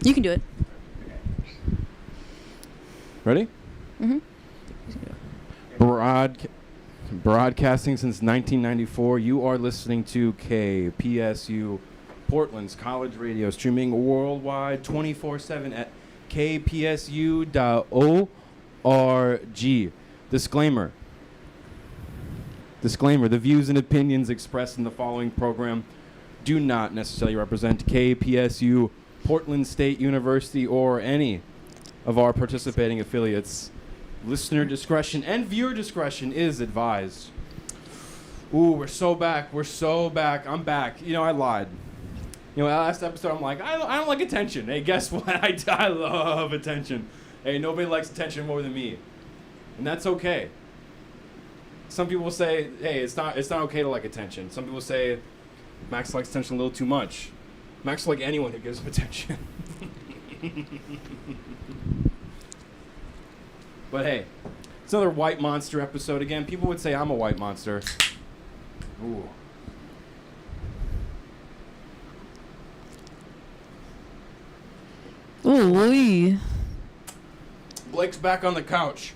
You can do it. Ready? Mm-hmm. Broadcasting since 1994, you are listening to KPSU, Portland's college radio, streaming worldwide 24/7 at kpsu.org. Disclaimer, the views and opinions expressed in the following program do not necessarily represent KPSU, Portland State University, or any of our participating affiliates. Listener discretion and viewer discretion is advised. Ooh, we're so back. I'm back. You know, I lied. You know, last episode I'm like, I don't like attention. Hey, guess what? I love attention. Hey, nobody likes attention more than me. And that's okay. Some people say, hey, it's not okay to like attention. Some people say Max likes attention a little too much. Max like anyone who gives him attention. But hey, it's another White Monster episode again. People would say I'm a white monster. Ooh. Ooh-wee. Blake's back on the couch.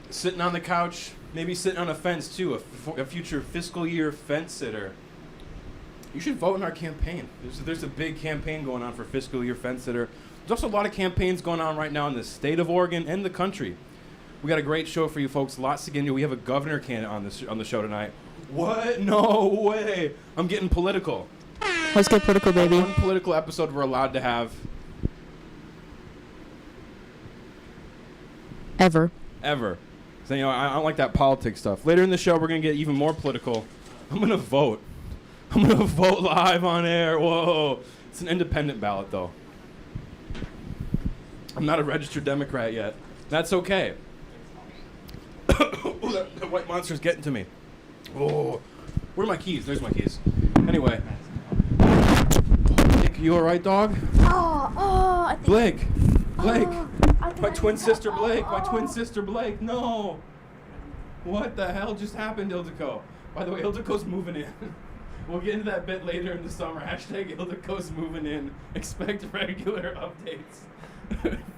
Sitting on the couch, maybe sitting on a fence too, a future fiscal year fence sitter. You should vote in our campaign. There's a big campaign going on for fiscal year fence sitter. There's also a lot of campaigns going on right now in the state of Oregon and the country. We got a great show for you folks. Lots to get into. We have a governor candidate on the show tonight. What? No way. I'm getting political. Let's get political, baby. One political episode we're allowed to have. Ever. So, you know, I don't like that politics stuff. Later in the show, we're going to get even more political. I'm going to vote. I'm going to vote live on air. Whoa. It's an independent ballot, though. I'm not a registered Democrat yet. That's okay. Ooh, that white monster's getting to me. Oh, where are my keys? There's my keys. Anyway. Blake, you all right, dog? I think... Blake. My twin I sister Blake. No. What the hell just happened, Ildiko? By the way, Ildiko's moving in. We'll get into that bit later in the summer. Hashtag Ildiko's moving in. Expect regular updates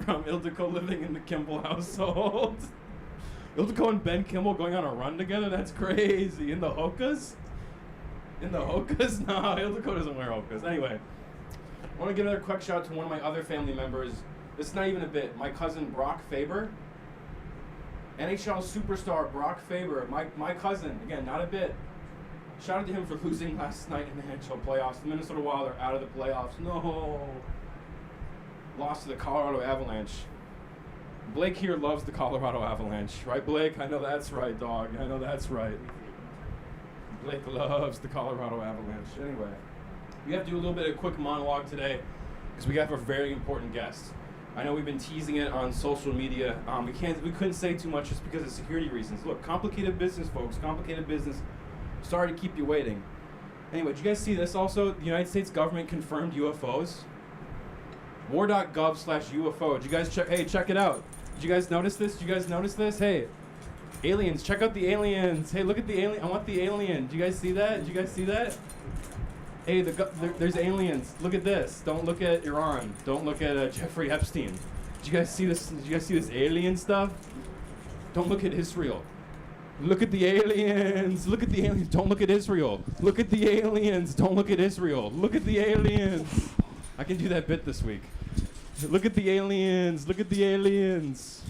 from Ildiko living in the Kimball household. Ildiko and Ben Kimball going on a run together? That's crazy. In the hookahs? No, Ildiko doesn't wear hookahs. Anyway, I want to give another quick shout out to one of my other family members. This is not even a bit. My cousin Brock Faber. NHL superstar Brock Faber. My cousin. Again, not a bit. Shout out to him for losing last night in the NHL playoffs. The Minnesota Wild are out of the playoffs. No. Lost to the Colorado Avalanche. Blake here loves the Colorado Avalanche. Right, Blake? I know that's right, dog. I know that's right. Blake loves the Colorado Avalanche. Anyway, we have to do a little bit of a quick monologue today because we have a very important guest. I know we've been teasing it on social media. We couldn't say too much just because of security reasons. Look, complicated business, folks. Complicated business. Sorry to keep you waiting. Anyway, did you guys see this also? The United States government confirmed UFOs. War.gov/UFO. Did you guys check? Hey, check it out. Did you guys notice this? Hey, aliens, check out the aliens. Hey, look at the alien. I want the alien. Did you guys see that? Hey, there's aliens. Look at this. Don't look at Iran. Don't look at Jeffrey Epstein. Did you guys see this? Did you guys see this alien stuff? Don't look at Israel. Look at the aliens. Look at the aliens. Don't look at Israel. Look at the aliens. Don't look at Israel. Look at the aliens. I can do that bit this week. Look at the aliens. Look at the aliens.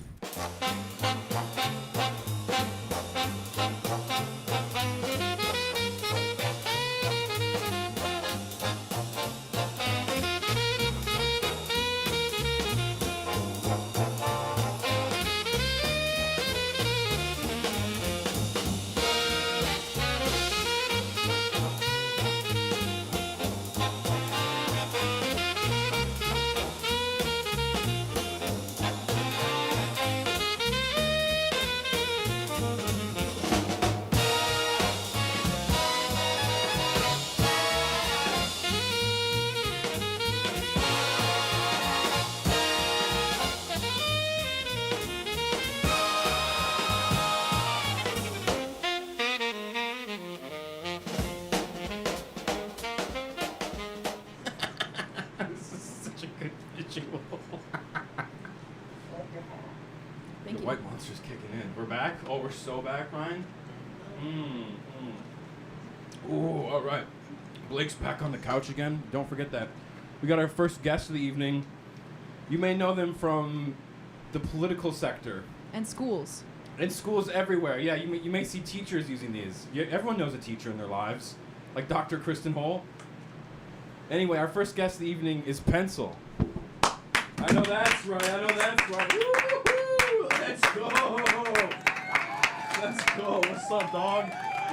white monster's kicking in. We're back? Oh, we're so back, Ryan? Ooh, all right. Blake's back on the couch again. Don't forget that. We got our first guest of the evening. You may know them from the political sector. And schools. In schools everywhere. Yeah, you may see teachers using these. Everyone knows a teacher in their lives. Like Dr. Kristen Hole. Anyway, our first guest of the evening is Pencil. I know that's right. Woo-hoo-hoo! Let's go. What's up, dog?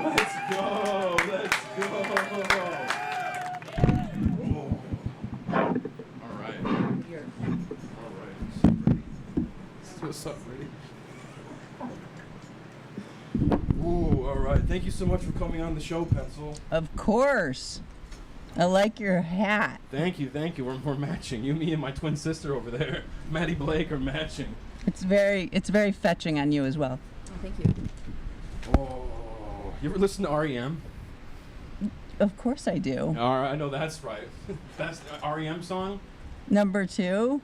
Let's go. All right. What's up, Brady? Ooh, all right. Thank you so much for coming on the show, Pencil. Of course. I like your hat. Thank you. We're matching. You, me, and my twin sister over there, Maddie Blake, are matching. It's very fetching on you as well. Oh, thank you. Oh, you ever listen to REM? Of course I do. All right, I know that's right. Best REM song? Number 2.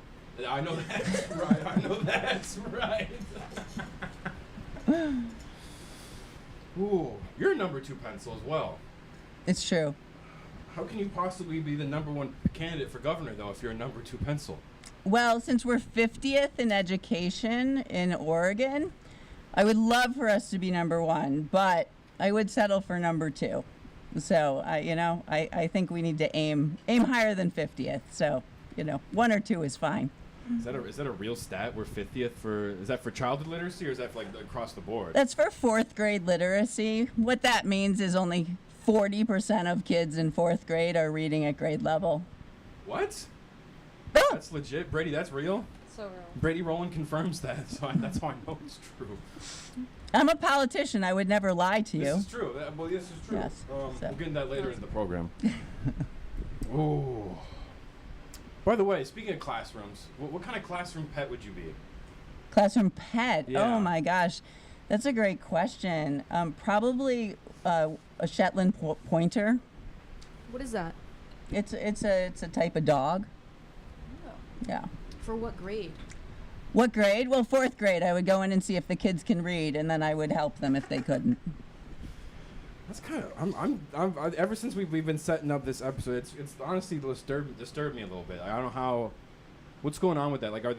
I know that's right. Ooh, you're number 2 Pencil as well. It's true. How can you possibly be the number 1 candidate for governor, though, if you're a number 2 Pencil? Well, since we're 50th in education in Oregon, I would love for us to be number 1, but I would settle for number 2. So, I think we need to aim higher than 50th. So, 1 or 2 is fine. Is that a real stat? We're 50th is that for childhood literacy, or is that for, like, across the board? That's for 4th grade literacy. What that means is only 40% of kids in 4th grade are reading at grade level. What? Oh. That's legit, Brady. That's real. So real. Brady Rowland confirms that, so that's how I know it's true. I'm a politician. I would never lie to you. This is true. This is true. Yes, We'll so. get into that later in the program. Ooh. By the way, speaking of classrooms, what kind of classroom pet would you be? Classroom pet. Yeah. Oh my gosh, that's a great question. Probably a Shetland pointer. What is that? It's a type of dog. Oh. Yeah. For what grade? What grade? Well, 4th grade. I would go in and see if the kids can read, and then I would help them if they couldn't. That's kind of. Ever since we've been setting up this episode, it's honestly disturbed me a little bit. I don't know what's going on with that. Like, are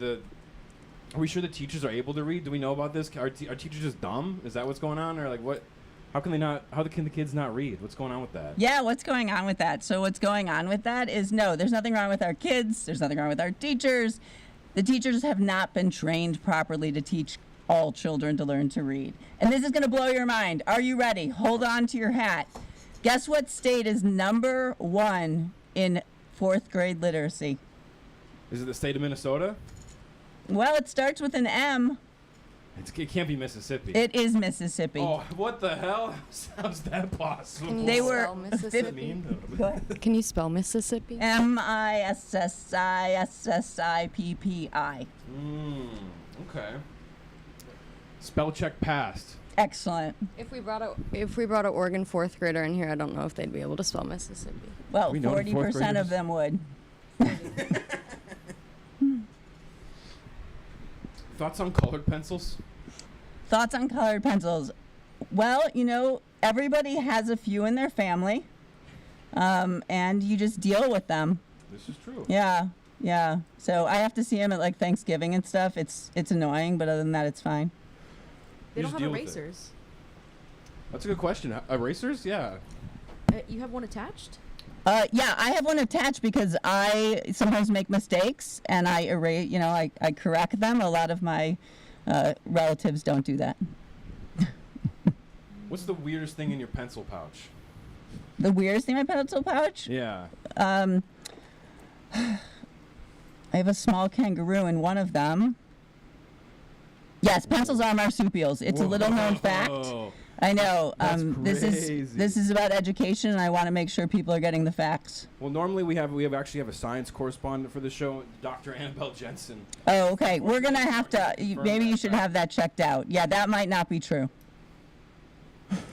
we sure the teachers are able to read? Do we know about this? Are teachers just dumb? Is that what's going on, or like what? How can the kids not read? What's going on with that? Yeah, what's going on with that? So what's going on with that is no, there's nothing wrong with our kids. There's nothing wrong with our teachers. The teachers have not been trained properly to teach all children to learn to read. And this is going to blow your mind. Are you ready? Hold on to your hat. Guess what state is number 1 in 4th grade literacy? Is it the state of Minnesota? Well, it starts with an M. It can't be Mississippi. It is Mississippi. Oh, what the hell? How's that possible? Can you They spell were Mississippi? Go ahead. Can you spell Mississippi? Mississippi. Okay. Spell check passed. Excellent. If we brought a Oregon 4th grader in here, I don't know if they'd be able to spell Mississippi. Well, We know the 4th 40% graders. of them would. Thoughts on colored pencils? Thoughts on colored pencils? Well, everybody has a few in their family, and you just deal with them. This is true. Yeah. So I have to see them at like Thanksgiving and stuff. It's annoying, but other than that, it's fine. They You don't just have deal with it. erasers. That's a good question. Erasers? Yeah. You have one attached? Yeah, I have one attached because I sometimes make mistakes and I erase. I correct them. A lot of my relatives don't do that. What's the weirdest thing in your pencil pouch? The weirdest thing in my pencil pouch? Yeah. I have a small kangaroo in one of them. Yes, pencils are marsupials. It's a little known fact. Whoa. I know. That's This crazy. is about education, and I want to make sure people are getting the facts. Well, normally we actually have a science correspondent for the show, Dr. Annabelle Jensen. Oh, okay. We're gonna have to. Maybe you should have that checked out. Yeah, that might not be true.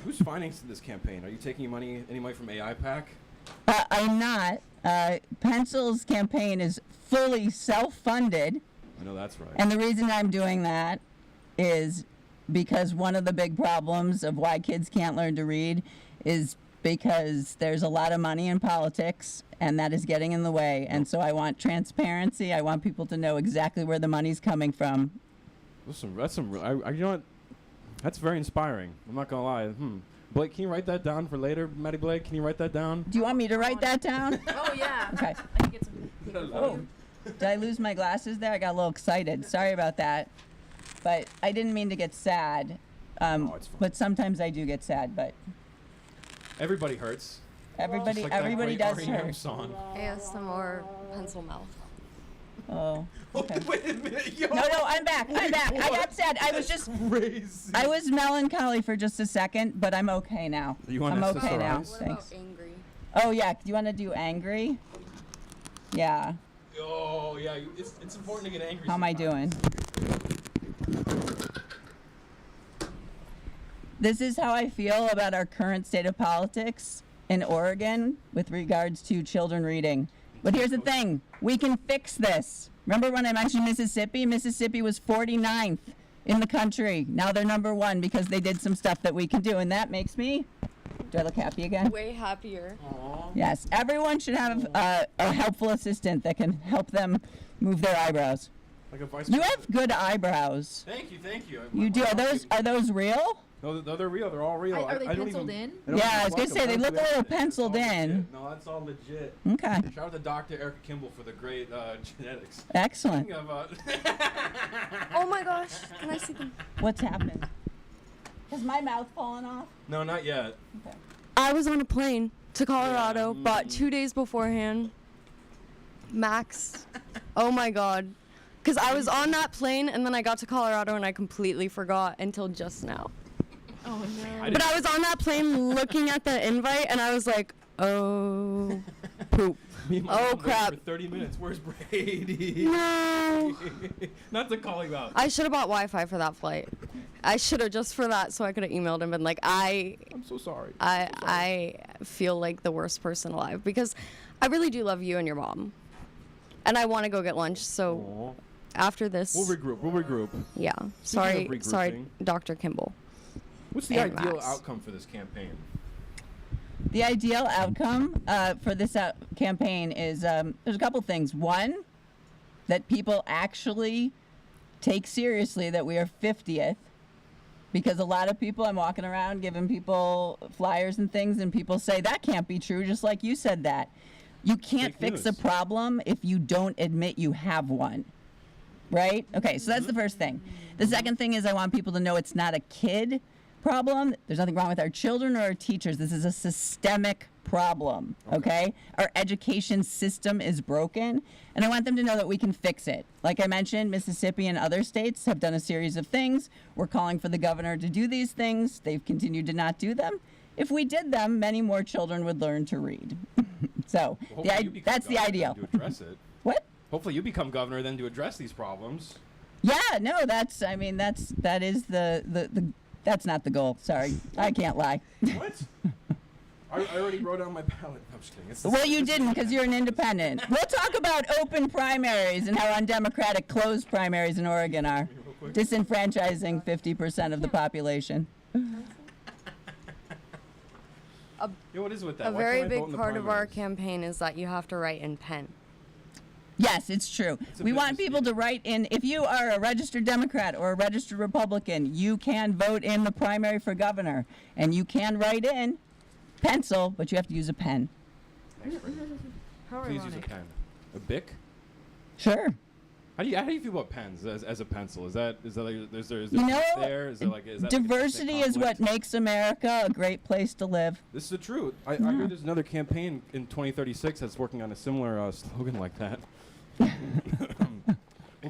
Who's financing this campaign? Are you taking any money from AI PAC? I'm not. Pencil's campaign is fully self-funded, I know that's right. and the reason I'm doing that is because one of the big problems of why kids can't learn to read is because there's a lot of money in politics, and that is getting in the way. And so I want transparency. I want people to know exactly where the money's coming from. That's some. You know what? That's very inspiring. I'm not gonna lie. Blake, can you write that down for later, Maddie Blake? Can you write that down? Do you want me to write that down? Oh yeah. Okay. I can get some. paper for Oh, you. did I lose my glasses there? I got a little excited. Sorry about that. But I didn't mean to get sad. It's fine. But sometimes I do get sad. But Everybody hurts. everybody, Just like that everybody great does R.E.M. hurt. song. ASMR pencil mouth. Oh. Okay. Wait a minute, yo. No, I'm back. I'm back. I got sad. I was just. Crazy. I was melancholy for just a second, but I'm okay now. You want I'm to okay now. SSRIs? Thanks. angry? Oh yeah. Do you want to do angry? Yeah. Oh yeah, it's important to get angry. How am I sometimes. doing? This is how I feel about our current state of politics in Oregon with regards to children reading. But here's the thing, we can fix this. Remember when I mentioned Mississippi? Mississippi was 49th in the country. Now they're number 1 because they did some stuff that we can do, and that makes me, do I look happy again? Way happier. Aw. Yes, everyone should have a helpful assistant that can help them move their eyebrows. Like a vice You president. have good eyebrows. Thank you. You do. Are those real? No, they're real. They're all real. Are they I don't penciled even, in? I don't Yeah, even I was gonna pluck say, they them. look a That's little legit. That's penciled all in. legit. No, that's all legit. Okay, Shout out to Dr. Erica Kimball for the great genetics. excellent. Speaking of, Oh my gosh. Can I see them? What's happened? Has my mouth fallen off? no, not yet. Okay. I was on a plane to Colorado, Yeah, but 2 days beforehand, Max. Oh my god. Because I was on that plane and then I got to Colorado and I completely forgot until just now. Oh no. But I was on that plane looking at the invite and I was like, oh, poop. Me and my Oh, mom waited crap. For 30 minutes. Where's Brady? No. Not to call you out. I should have bought Wi-Fi for that flight. I should have just for that so I could have emailed him and been like, I'm so sorry. I feel like the worst person alive because I really do love you and your mom. And I want to go get lunch, so Aw. after this, We'll regroup. yeah. of Sorry, regrouping. Dr. Kimball. What's the And ideal Max. outcome for this campaign? The ideal outcome for this campaign is there's a couple things. One, that people actually take seriously that we are 50th, because a lot of people, I'm walking around giving people flyers and things, and people say that can't be true, just like you said that. You can't Fake fix a news. problem if you don't admit you have one. Right? Okay, so that's the first thing. The second thing is I want people to know it's not a kid problem. There's nothing wrong with our children or our teachers. This is a systemic problem, okay? Our education system is broken, and I want them to know that we can fix it. Like I mentioned, Mississippi and other states have done a series of things. We're calling for the governor to do these things. They've continued to not do them. If we did them, many more children would learn to read. So Well, the hopefully you become that's the governor ideal. then To address it. What? Hopefully you become governor then to address these problems. Yeah, no, that is the that's not the goal. Sorry, I can't lie. What? I already wrote on my ballot. I'm just kidding. It's Well, you didn't because you're an independent. We'll talk about open primaries and how undemocratic closed primaries in Oregon are, Real quick. disenfranchising 50% of the population. Yo, what is with that? A Why very can't I vote big in the part of our primaries? campaign is that you have to write in pen. Yes, it's true. a We want business people to write in. If you are a registered Democrat or a registered Republican, you can vote in the primary for governor, and you can write in pencil, but you have to use a pen. How Please use a ironic. pen. A bic? Sure. How do you feel about pens as a pencil? Is there like is there You know, there? Is there like is that like a diversity ethnic is what conflict? makes America a great place to live. This is the truth. I hear there's another campaign in 2036 that's working on a similar slogan like that. We'll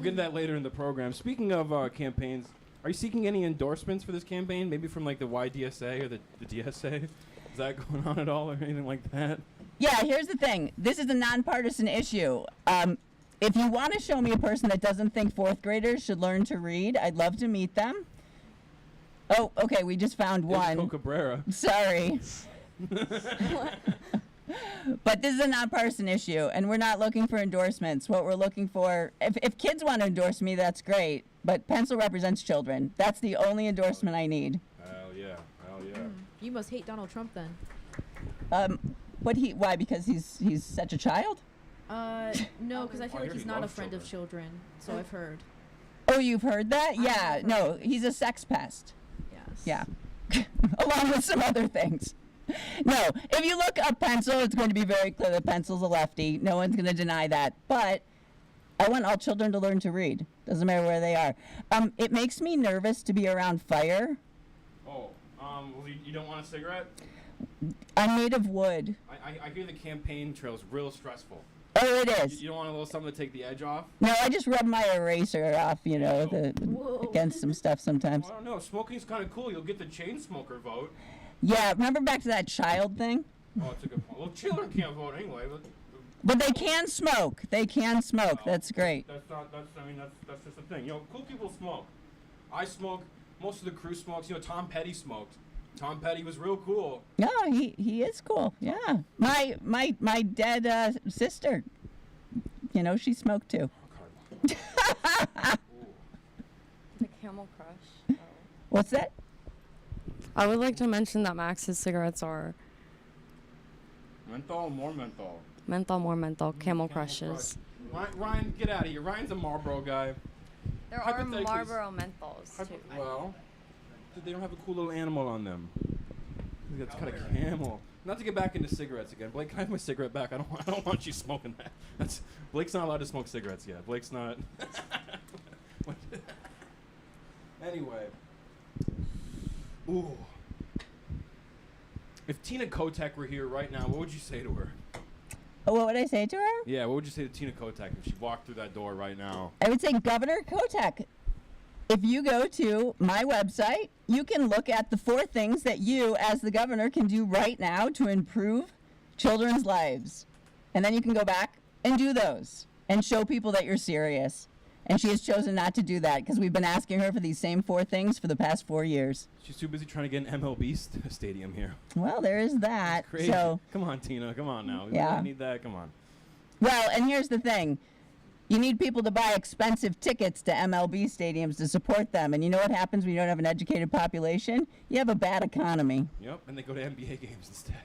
get into that later in the program. Speaking of campaigns, are you seeking any endorsements for this campaign? Maybe from like the YDSA or the DSA? Is that going on at all or anything like that? Yeah, here's the thing. This is a nonpartisan issue. If you want to show me a person that doesn't think fourth graders should learn to read, I'd love to meet them. Oh, okay, we just found Ilko one. Cabrera. Sorry. But this is a nonpartisan issue, and we're not looking for endorsements. What we're looking for, if kids want to endorse me, that's great. But pencil represents children. That's the only endorsement I need. Hell yeah. Hell yeah. You must hate Donald Trump then. Why? Because he's such a child? No, because I feel I like hear he's he not a loves friend of children. children. So I've heard. Oh, you've heard that? Yeah. have heard. No, he's a sex pest. Yes. Yeah. Along with some other things. No, if you look up pencil, it's going to be very clear that pencil's a lefty. No one's going to deny that. But I want all children to learn to read. Doesn't matter where they are. It makes me nervous to be around fire. Oh, you don't want a cigarette? I'm made of wood. I hear the campaign trail's real stressful. Oh, it is. You don't want a little something to take the edge off? No, I just rub my eraser off, Whoa. against some stuff sometimes. Well, I don't know. Smoking's kind of cool. You'll get the chain smoker vote. Yeah, remember back to that child thing? Oh, that's a good point. Well, children can't vote anyway. But they can smoke. They can smoke. That's great. That's just the thing. Cool people smoke. I smoke. Most of the crew smokes. Tom Petty smoked. Tom Petty was real cool. No, he is cool. Yeah. My dead sister, she smoked too. The Camel Crush. What's that? I would like to mention that Max's cigarettes are Menthol, more menthol. menthol, more menthol, Camel Crushes. Ryan, get out of here. Ryan's a Marlboro guy. There are Hypothetically- Marlboro menthols too. Well, they don't have a cool little animal on them. It's got a camel. Not to get back into cigarettes again. Blake, can I have my cigarette back? I don't want you smoking that. Blake's not allowed to smoke cigarettes yet. Blake's not. Anyway. Ooh. If Tina Kotek were here right now, what would you say to her? Oh, what would I say to her? Yeah, what would you say to Tina Kotek if she walked through that door right now? I would say, Governor Kotek, if you go to my website, you can look at the 4 things that you, as the governor, can do right now to improve children's lives. And then you can go back and do those and show people that you're serious. And she has chosen not to do that because we've been asking her for these same 4 things for the past 4 years. She's too busy trying to get an MLB stadium here. Well, there is that. Crazy. So, Come on, Tina. Come on now. We Yeah. really need that. Come on. well, and here's the thing. You need people to buy expensive tickets to MLB stadiums to support them. And you know what happens when you don't have an educated population? You have a bad economy. Yep, and they go to NBA games instead.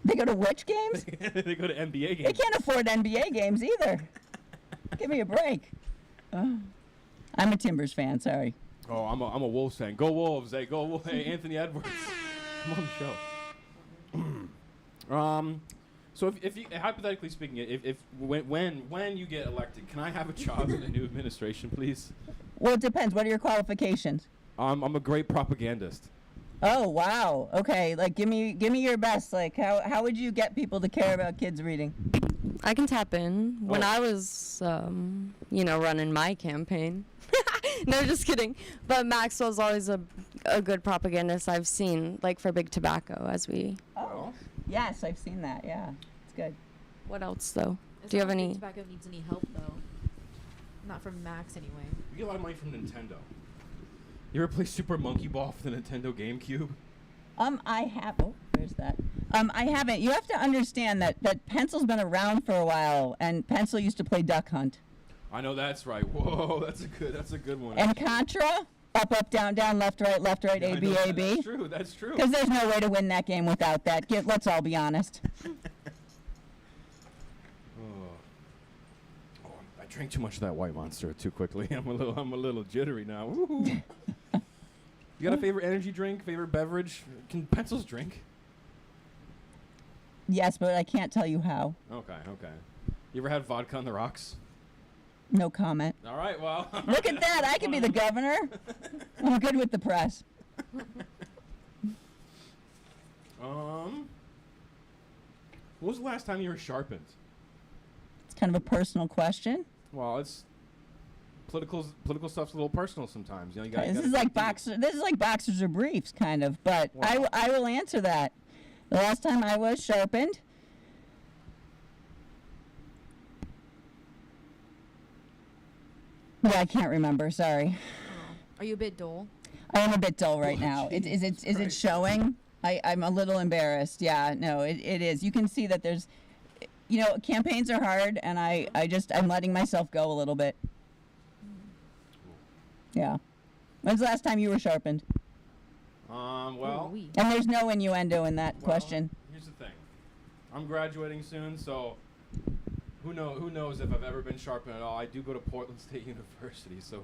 They go to which games? They go to NBA They games. can't afford NBA games either. Give me a break. Oh. I'm a Timbers fan, sorry. Oh, I'm a Wolves fan. Go Wolves! Hey, go Wolves! Hey, Anthony Edwards, come on the show. So if you, hypothetically speaking, when you get elected, can I have a job in the new administration, please? Well, it depends. What are your qualifications? I'm a great propagandist. Oh, wow. Okay, like give me your best. Like how would you get people to care about kids reading? I can tap in. When Oh. I was, running my campaign. No, just kidding. But Max was always a good propagandist I've seen, like for Big Tobacco, as we. Oh. Yes, I've seen that. Yeah. It's good. What else, though? It's Do you not have like any? Tobacco needs any help though. Not from Max anyway. You get a lot of money from Nintendo. You ever play Super Monkey Ball for the Nintendo GameCube? I have. Oh, where's that? I haven't. You have to understand that pencil's been around for a while, and pencil used to play Duck Hunt. I know that's right. Whoa, that's a good one. And Contra, up, down, left, right, Yeah, I A, B, know A, that. B. That's true. That's true. Because there's no way to win that game without that. Let's all be honest. Oh, I drank too much of that White Monster too quickly. I'm a little jittery now. Woo-hoo. You got a favorite energy drink? Favorite beverage? Can pencils drink? Yes, but I can't tell you how. Okay. You ever had vodka on the rocks? No comment. All right, well. Look at that. I could be the governor. I'm good with the press. When was the last time you were sharpened? It's kind of a personal question. Well, it's political stuff's a little personal sometimes. You know, you got. This is like boxers or briefs, kind of. But Wow. I will answer that. The last time I was sharpened. Yeah, I can't remember. Sorry. Are you a bit dull? I am a bit dull right Oh, now. Is it Jesus showing? I'm a little embarrassed. Yeah, no, it is. You can see that there's, campaigns are hard, and I'm letting myself go a little bit. Yeah. When's the last time you were sharpened? Well, Ooh-wee. And there's no innuendo in that question. Here's the thing. I'm graduating soon, so who knows if I've ever been sharpened at all. I do go to Portland State University, so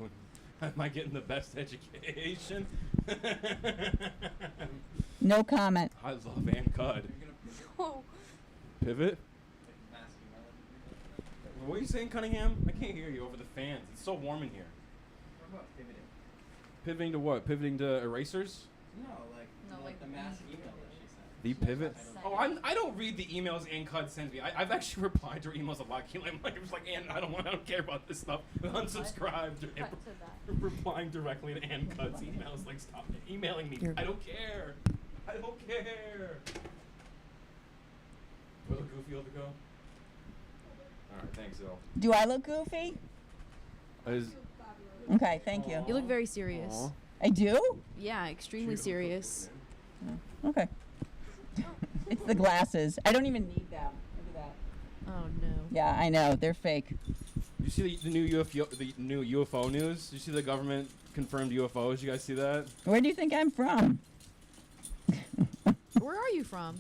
am I getting the best education? No comment. I love Ann Cud. Oh. Pivot? What are you saying, Cunningham? I can't hear you over the fans. It's so warm in here. What about pivoting? Pivoting to what? Pivoting to erasers? No, like the mass email that she sent. The pivot? Oh, I don't read the emails Ann Cud sends me. I've actually replied to her emails a lot. I'm like, Ann, I don't care about this stuff. Unsubscribed. Replying directly to Ann Cud's emails. Like, stop emailing me. I don't care. I don't care. Do I look goofy over to go? Alright, thanks, Il. Do I look goofy? Okay, thank you. You look very serious. Aw. I do? Yeah, extremely serious. Okay. It's the glasses. I don't even need them. Look at that. Oh no. Yeah, I know. They're fake. You see the new UFO news? You see the government confirmed UFOs? You guys see that? Where do you think I'm from? Where are you from?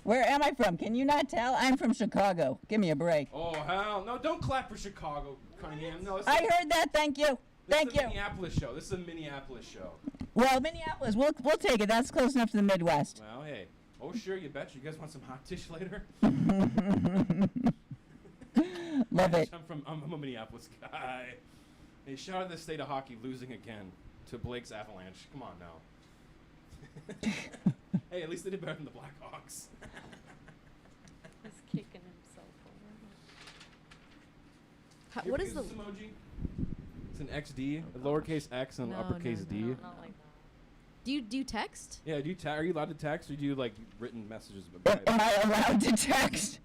Where am I from? Can you not tell? I'm from Chicago. Give me a break. Oh hell no! Don't clap for Chicago, Cunningham. No, I heard that. Thank you. Thank This is a you. Minneapolis show. This is a Minneapolis show. Well, Minneapolis, we'll take it. That's close enough to the Midwest. Well, hey. Oh sure, you betcha. You guys want some hot dish later? Love it. I'm a Minneapolis guy. Hey, shout out to the state of hockey losing again to Blake's Avalanche. Come on now. Hey, at least they did better than the Blackhawks. He's kicking himself over. What is the? This emoji? It's an XD, a lowercase x and No, uppercase no, D. no. Not like that. Do you text? Yeah, are you allowed to text or do you like written messages? Am I allowed to text?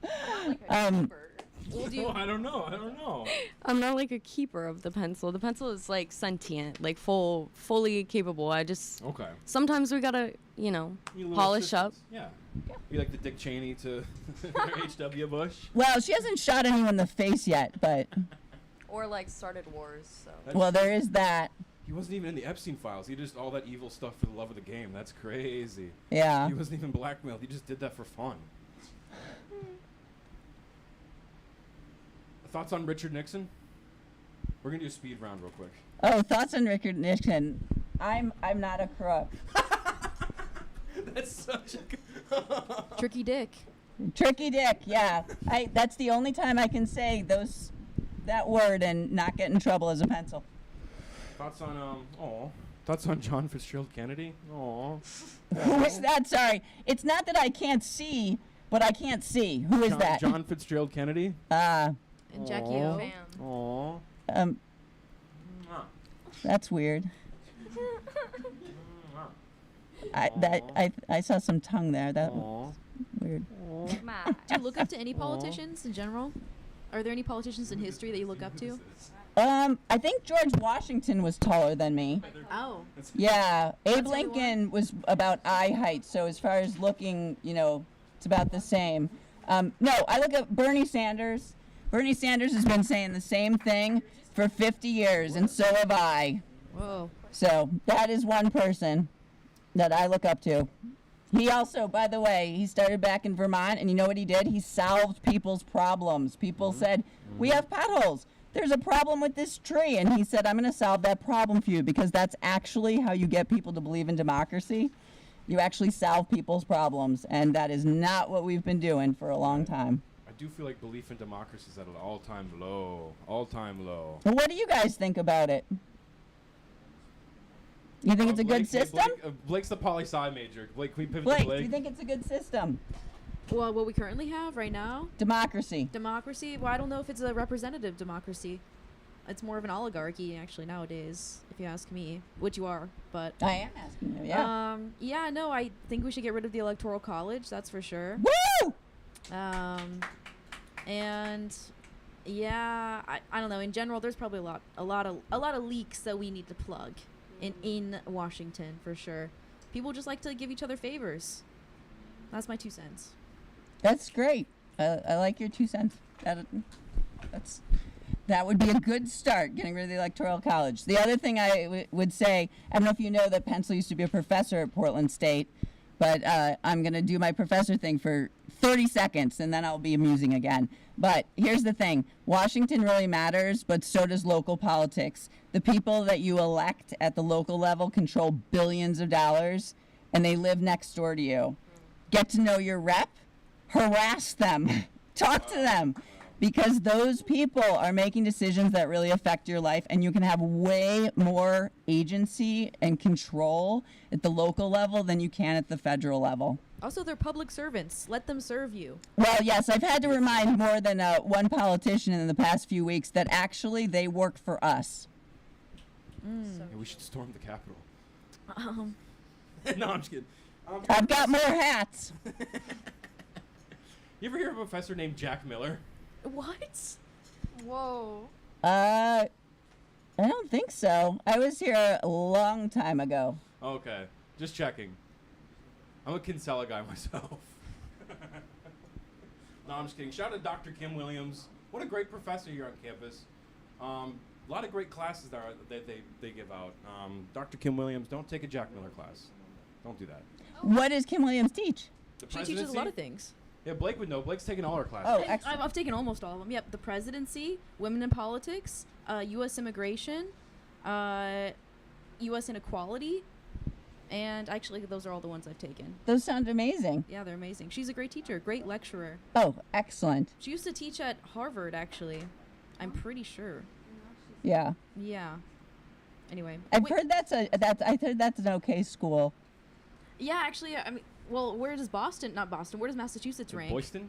Well, do you? Oh, I don't know. I'm not like a keeper of the pencil. The pencil is like sentient, like fully capable. Okay. Sometimes we gotta, You little polish up. assistants. Yeah. You like the Dick Cheney to H.W. Bush? Well, she hasn't shot anyone in the face yet, but Or like started wars. So. well, there is that. He wasn't even in the Epstein files. He just all that evil stuff for the love of the game. That's crazy. Yeah. He wasn't even blackmailed. He just did that for fun. Thoughts on Richard Nixon? We're gonna do a speed round real quick. Oh, thoughts on Richard Nixon? I'm not a crook. That's such a Tricky Dick. Tricky Dick. Yeah. That's the only time I can say that word and not get in trouble as a pencil. Thoughts on John Fitzgerald Kennedy? Aw. Who is that? Sorry. It's not that I can't see, but I can't see. Who is that? John Fitzgerald Kennedy? And Jackie Aw. O. Fan. Aw. Mwah. That's weird. Mwah. I saw some tongue there. That Aw. weird. Do you look up to any politicians in general? Are there any politicians in history that you look up to? I think George Washington was taller than me. Oh. Yeah, Abe That's everyone? Lincoln was about eye height, so as far as looking, it's about the same. No, I look at Bernie Sanders. Bernie Sanders has been saying the same thing for 50 years, and so have I. Whoa. So that is one person that I look up to. He also, by the way, he started back in Vermont, and you know what he did? He solved people's problems. People said, we have potholes. There's a problem with this tree. And he said, I'm going to solve that problem for you, because that's actually how you get people to believe in democracy. You actually solve people's problems, and that is not what we've been doing for a long time. I do feel like belief in democracy is at an all-time low. All-time low. Well, what do you guys think about it? You think it's a good system? Blake's the poli-sci major. Blake, can we pivot to Blake, Blake? do you think it's a good system? Well, what we currently have right now, Democracy. democracy. Well, I don't know if it's a representative democracy. It's more of an oligarchy, actually, nowadays, if you ask me, which you are. But I am asking you, yeah. yeah, no, I think we should get rid of the electoral college. That's for sure. Woo! And yeah, I don't know. In general, there's probably a lot of leaks that we need to plug in Washington for sure. People just like to give each other favors. That's my 2 cents. That's great. I like your 2 cents. That would be a good start, getting rid of the Electoral College. The other thing I would say, I don't know if you know that Pencil used to be a professor at Portland State, but I'm going to do my professor thing for 30 seconds, and then I'll be amusing again. But here's the thing. Washington really matters, but so does local politics. The people that you elect at the local level control billions of dollars, and they live next door to you. Get to know your rep, harass them, talk to them, because those people are making decisions that really affect your life, and you can have way more agency and control at the local level than you can at the federal level. Also, they're public servants. Let them serve you. Well, yes, I've had to remind more than one politician in the past few weeks that actually they work for us. Yeah, we should storm the Capitol. Um, No, I'm just kidding. I've got more hats. You ever hear of a professor named Jack Miller? what? Whoa. I don't think so. I was here a long time ago. Okay, just checking. I'm a Kinsella guy myself. No, I'm just kidding. Shout out to Dr. Kim Williams. What a great professor here on campus. A lot of great classes that they give out. Dr. Kim Williams, don't take a Jack Miller class. Don't do that. What does Kim Williams teach? The She teaches a presidency? lot of things. Yeah, Blake would know. Blake's taken all our classes. Oh, I've excellent. taken almost all of them. Yep, the presidency, women in politics, U.S. immigration, U.S. inequality, and actually those are all the ones I've taken. Those sound amazing. Yeah, they're amazing. She's a great teacher, great lecturer. Oh, excellent. She used to teach at Harvard, actually. I'm pretty sure. Yeah. Yeah. Anyway. I've Wait, heard that's an okay school. Yeah, actually, I mean, well, where does not Boston, where does Massachusetts rank? Boyston?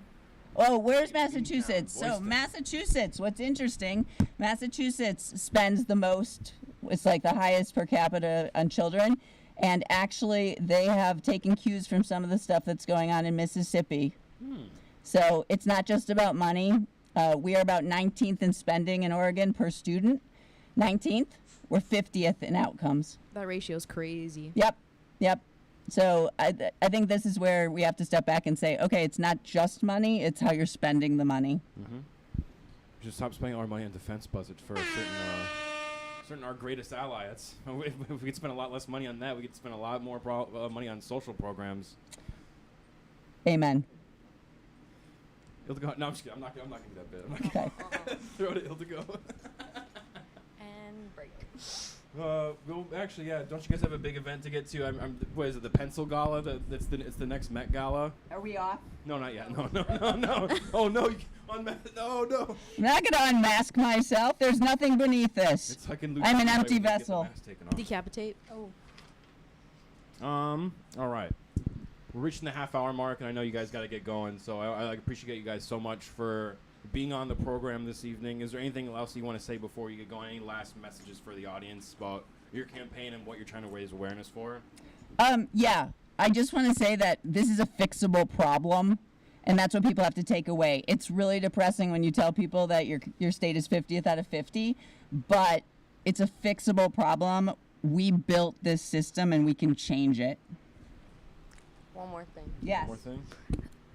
Oh, where's Massachusetts? So Boyston. Massachusetts, what's interesting, Massachusetts spends the most, it's like the highest per capita on children, and actually they have taken cues from some of the stuff that's going on in Mississippi. So it's not just about money. We are about 19th in spending in Oregon per student. 19th. We're 50th in outcomes. That ratio's crazy. Yep. So I think this is where we have to step back and say, okay, it's not just money, it's how you're spending the money. Mm-hmm. We should stop spending all our money on defense budget for a certain our greatest ally. That's if we could spend a lot less money on that, we could spend a lot more money on social programs. Amen. Ildiko, no, I'm just kidding. I'm not gonna do that bit. I'm not gonna throw it at Ildiko. And break. Well, actually, yeah. Don't you guys have a big event to get to? What is it? The Pencil Gala? It's the next Met Gala. Are we off? No, not yet. No. Oh no! No. I'm not going to unmask myself. There's nothing beneath this. It's like in I'm an Luke empty Cage, get the vessel. mask taken off. Decapitate. Oh. All right. We're reaching the half-hour mark, and I know you guys got to get going. So I appreciate you guys so much for being on the program this evening. Is there anything else you want to say before you get going? Any last messages for the audience about your campaign and what you're trying to raise awareness for? Yeah. I just want to say that this is a fixable problem, and that's what people have to take away. It's really depressing when you tell people that your state is 50th out of 50, but it's a fixable problem. We built this system, and we can change it. One more thing. Yes. More thing?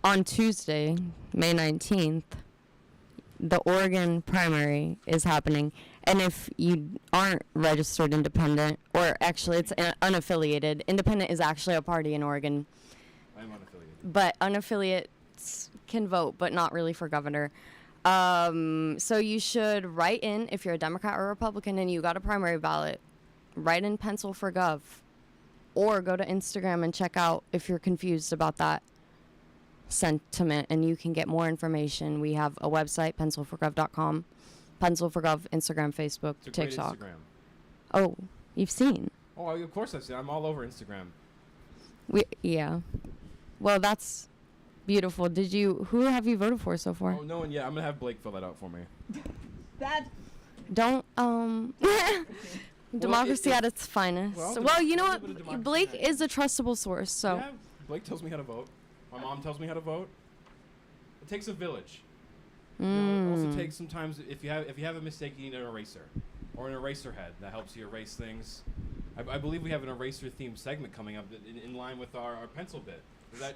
On Tuesday, May 19th, the Oregon primary is happening. And if you aren't registered independent, or actually it's unaffiliated, independent is actually a party in Oregon. I'm unaffiliated. But unaffiliates can vote, but not really for governor. So you should write in, if you're a Democrat or Republican and you got a primary ballot, write in Pencil for Gov. Or go to Instagram and check out if you're confused about that sentiment, and you can get more information. We have a website, pencilforgov.com, Pencil for Gov, Instagram, Facebook, It's a great TikTok. Instagram. Oh, you've seen? Oh, of course I've seen. I'm all over Instagram. Yeah. Well, that's beautiful. Who have you voted for so far? Oh no, and yeah, I'm gonna have Blake fill that out for me. That Don't democracy it- at its finest. well, Well, you know a little bit of what? democracy Blake at its is a trustable source, so. Yeah, Blake tells me how to vote. My mom tells me how to vote. It takes a village. You know, it also takes sometimes if you have a mistake, you need an eraser or an eraser head that helps you erase things. I believe we have an eraser-themed segment coming up in line with our pencil bit.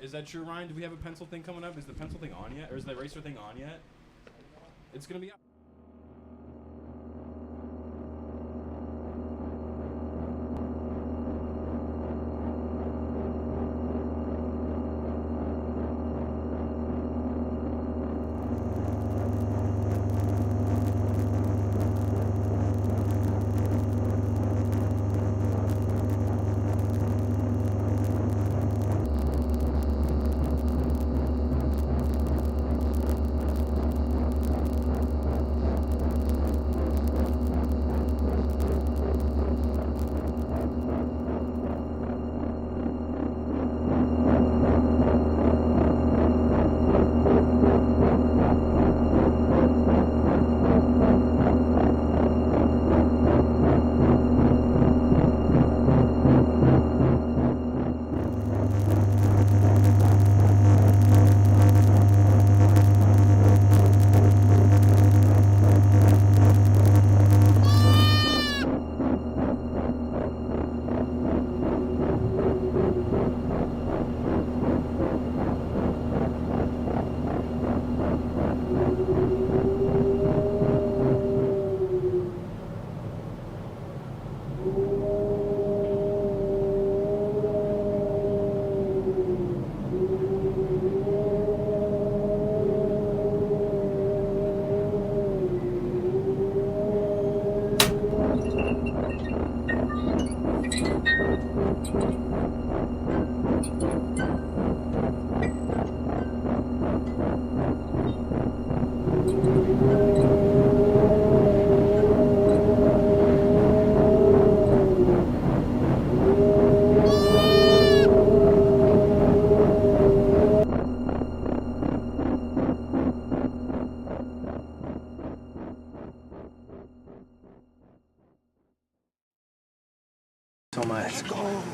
Is that true, Ryan? Do we have a pencil thing coming up? Is the pencil thing on yet? Or is the eraser thing on yet? It's going to be up. So much.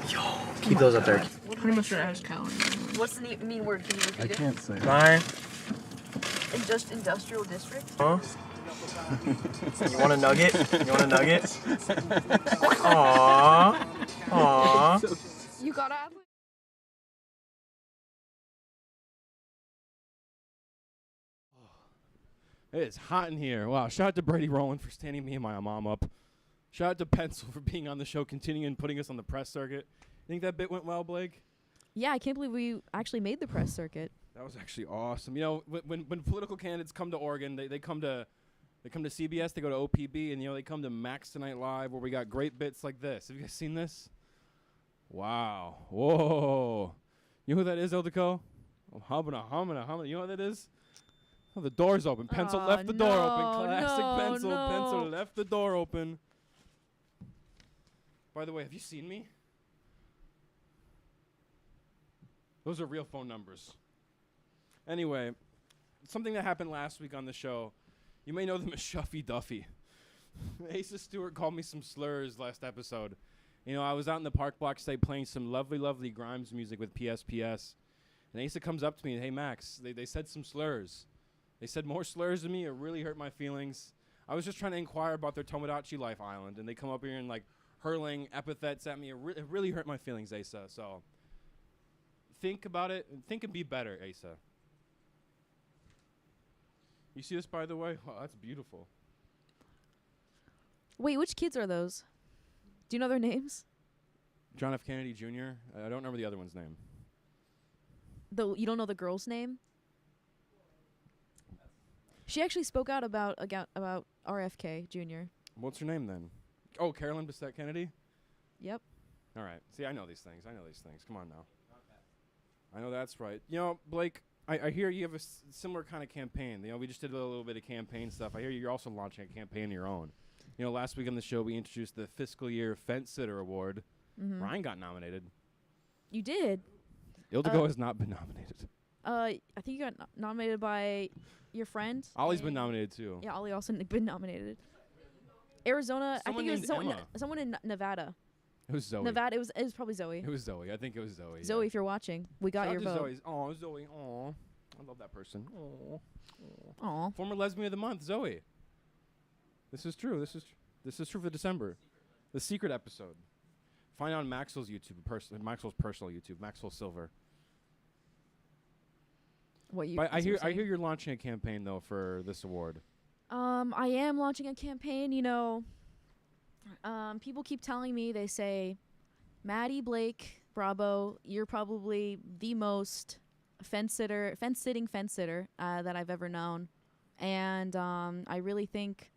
Yo, keep those up there. Pretty much has calories. What's the mean word? Can you repeat it? Can't say. Nine. Just industrial district? Huh? You want a nugget? You want a nugget? Aww. Aww. You gotta have It is hot in here. Wow. Shout out to Brady Rowland for standing me and my mom up. Shout out to Pencil for being on the show, continuing and putting us on the press circuit. Think that bit went well, Blake? Yeah, I can't believe we actually made the press circuit. That was actually awesome. You know, when political candidates come to Oregon, they come to CBS, they go to OPB, and they come to Max Tonight Live, where we got great bits like this. Have you guys seen this? Wow. Whoa. You know who that is, Ildiko? Humana. You know what that is? Oh, the door's open. Pencil left the door open. Classic Pencil. No. Pencil left the door open. By the way, have you seen me? Those are real phone numbers. Anyway, something that happened last week on the show. You may know them as Shuffy Duffy. Asa Stewart called me some slurs last episode. I was out in the park block today playing some lovely, lovely Grimes music with PSPS. And Asa comes up to me and, hey, Max, they said some slurs. They said more slurs to me. It really hurt my feelings. I was just trying to inquire about their Tomodachi Life Island, and they come up here and, hurling epithets at me. It really hurt my feelings, Asa. So think about it. Think and be better, Asa. You see this, by the way? Oh, that's beautiful. Wait, which kids are those? Do you know their names? John F. Kennedy Jr. I don't remember the other one's name. You don't know the girl's name? She actually spoke out about RFK Jr. What's her name then? Oh, Carolyn Bessette Kennedy? Yep. All right. See, I know these things. Come on now. I know that's right. Blake, I hear you have a similar kind of campaign. We just did a little bit of campaign stuff. I hear you're also launching a campaign of your own. Last week on the show, we introduced the Fiscal Year Fence Sitter Award. Mm-hmm. Ryan got nominated. You did? Ildiko has not been nominated. I think you got nominated by your friend. Ollie's been nominated, too. Yeah, Ollie also been nominated. Arizona, Someone I think it was someone in Nevada. It was Zoe. Nevada, it was probably Zoe. It was Zoe. I think it was Zoe. Zoe, if you're watching, we got your vote. Zoe. Oh, I love that person. Aw. Former Lesbian of the Month, Zoe. This is true. This is true for December. The secret episode. Find on Maxwell's YouTube, Maxwell's personal YouTube, Maxwell Silver. What you? But I is you're hear saying? you're launching a campaign though for this award. I am launching a campaign. You know, people keep telling me, they say, Maddie Blake Bravo, you're probably the most fence-sitting fence sitter that I've ever known, and I really think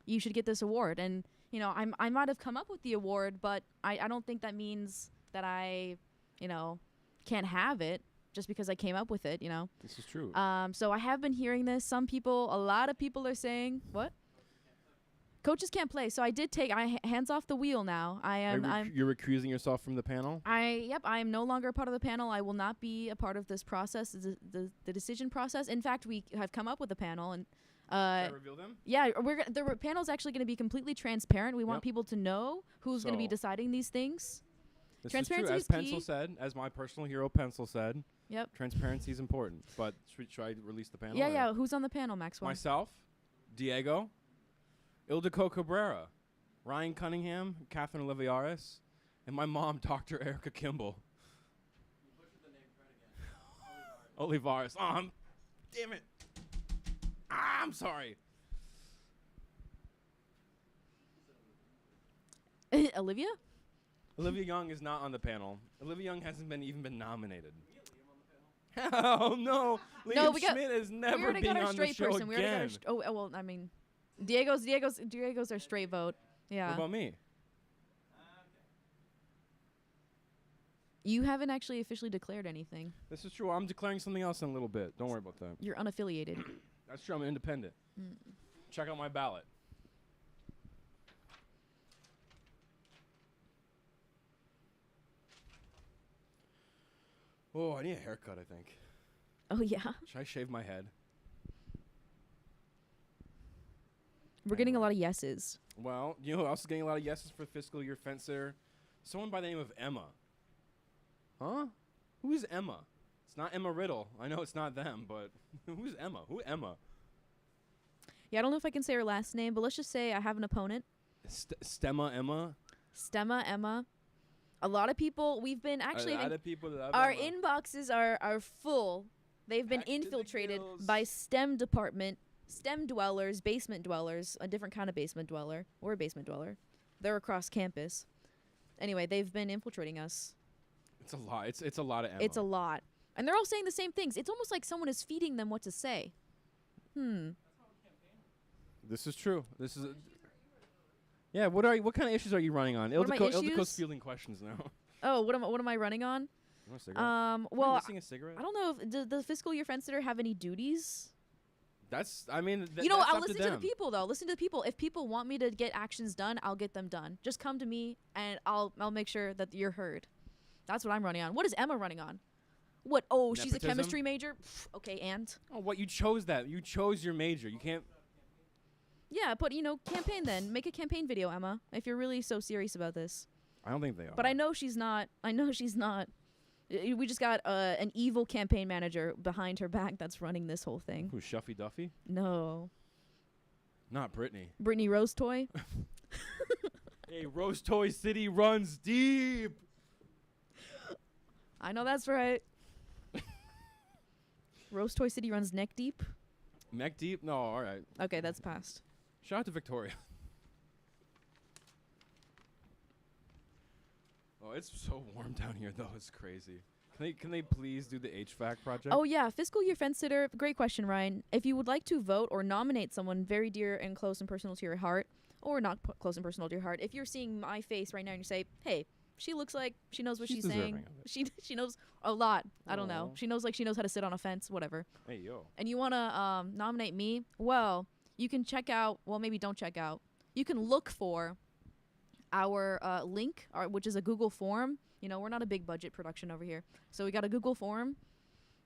you should get this award. And you know, I might have come up with the award, but I don't think that means that I, you know, can't have it just because I came up with it. You know. This is true. So I have been hearing this. A lot of people are saying, what? Coaches can't play. So I did take, hands off the wheel now. You're recusing yourself from the panel? I am no longer a part of the panel. I will not be a part of this process, the decision process. In fact, we have come up with a panel, and Should I reveal them? yeah, the panel's actually going to be completely transparent. We want Yep. people to know who's going to be So- deciding these things. This Transparency is is true. As Pencil key. said, as my personal hero Pencil said, Yep. transparency is important. But should I release the panel? Yeah, or- yeah. Who's on the panel, Maxwell? Myself, Diego, Ildiko Cabrera, Ryan Cunningham, Catherine Olivares, and my mom, Dr. Erica Kimball. Olivares. Damn it. I'm sorry. Olivia? Olivia Young is not on the panel. Olivia Young hasn't even been nominated. Oh no! Liam No, we got- Schmidt is We never already being got our on the straight show person. We already got again. our well, I mean, Diego's our straight vote. Yeah. What about me? You haven't actually officially declared anything. This is true. I'm declaring something else in a little bit. Don't worry about that. You're unaffiliated. That's true. I'm independent. Check out my ballot. Oh, I need a haircut, I think. Oh yeah. Should I shave my head? We're getting a lot of yeses. Well, you know who else is getting a lot of yeses for fiscal year fence sitter? Someone by the name of Emma. Huh? Who is Emma? It's not Emma Riddle. I know it's not them, but who's Emma? Who Emma? Yeah, I don't know if I can say her last name, but let's just say I have an opponent. Stemma Emma? Stemma Emma. A lot of people, we've been actually, A lot of people that our Emma. inboxes are full. They've been Packed to the infiltrated gills. by STEM department, STEM dwellers, basement dwellers, a different kind of basement dweller. We're a basement dweller. They're across campus. Anyway, they've been infiltrating us. It's a lot. It's a lot of Emma. It's a lot. And they're all saying the same things. It's almost like someone is feeding them what to say. This is true. This is. Yeah. What kind of issues are you running on? What are my Ildiko's issues? fielding questions now. Oh, what am I running on? You want a cigarette? Am I Well, missing a cigarette? I don't know if does the fiscal year fence sitter have any duties. That's. I mean. You know, that's I'll up listen to the them. people though. Listen to the people. If people want me to get actions done, I'll get them done. Just come to me and I'll make sure that you're heard. That's what I'm running on. What is Emma running on? What? Oh, she's a Nepotism? chemistry major. Pff, okay, and Oh, what? You chose that. You chose your major. You can't. yeah, but campaign then. Make a campaign video, Emma, if you're really so serious about this. I don't think they are. But I know she's not. We just got an evil campaign manager behind her back that's running this whole thing. Who's Shuffy Duffy? No, Not Brittany. Brittany Rose Toy. Hey, Rose Toy City runs deep. I know that's right. Rose Toy City runs neck deep. Neck deep? No, all right. Okay, that's passed. Shout out to Victoria. Oh, it's so warm down here, though. It's crazy. Can they please do the HVAC project? Oh yeah, fiscal year fence sitter. Great question, Ryan. If you would like to vote or nominate someone very dear and close and personal to your heart, or not close and personal to your heart, if you're seeing my face right now and you say, "Hey, she looks like she knows what She's she's saying. deserving of She knows a lot. I don't know. Aw. She knows how to sit on a fence, whatever." Hey, yo. And you want to nominate me, well, you can check out, well, maybe don't check out. You can look for our link, which is a Google form. You know, we're not a big budget production over here. So we got a Google form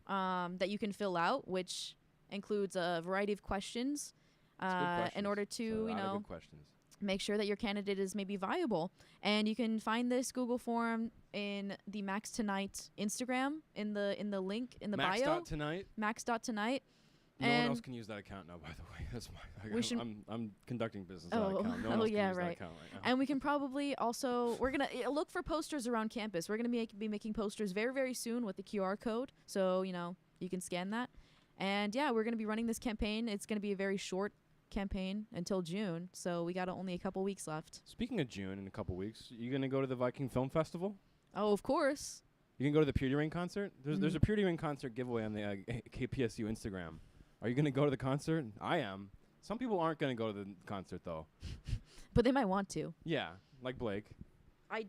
that you can fill out, which includes a variety of questions It's good in questions. order It's a to, lot of good questions. make sure that your candidate is maybe viable. And you can find this Google form in the Max Tonight Instagram, in the link in the bio. Tonight. Max.tonight. No one And else can use that account now, by the way. That's my. We should- I'm conducting business Oh. on that account. No one Oh, else yeah, can use right. that account right now. And we can probably also, we're going to look for posters around campus. We're going to be making posters very, very soon with the QR code. So, you can scan that. And yeah, we're going to be running this campaign. It's going to be a very short campaign until June. So we got only a couple weeks left. Speaking of June, in a couple weeks, you gonna go to the Viking Film Festival? Oh, of course. You can go to the Purity Ring concert. There's a Purity Ring concert giveaway on the KPSU Instagram. Are you gonna go to the concert? I am. Some people aren't gonna go to the concert though. But they might want to. Yeah, like Blake.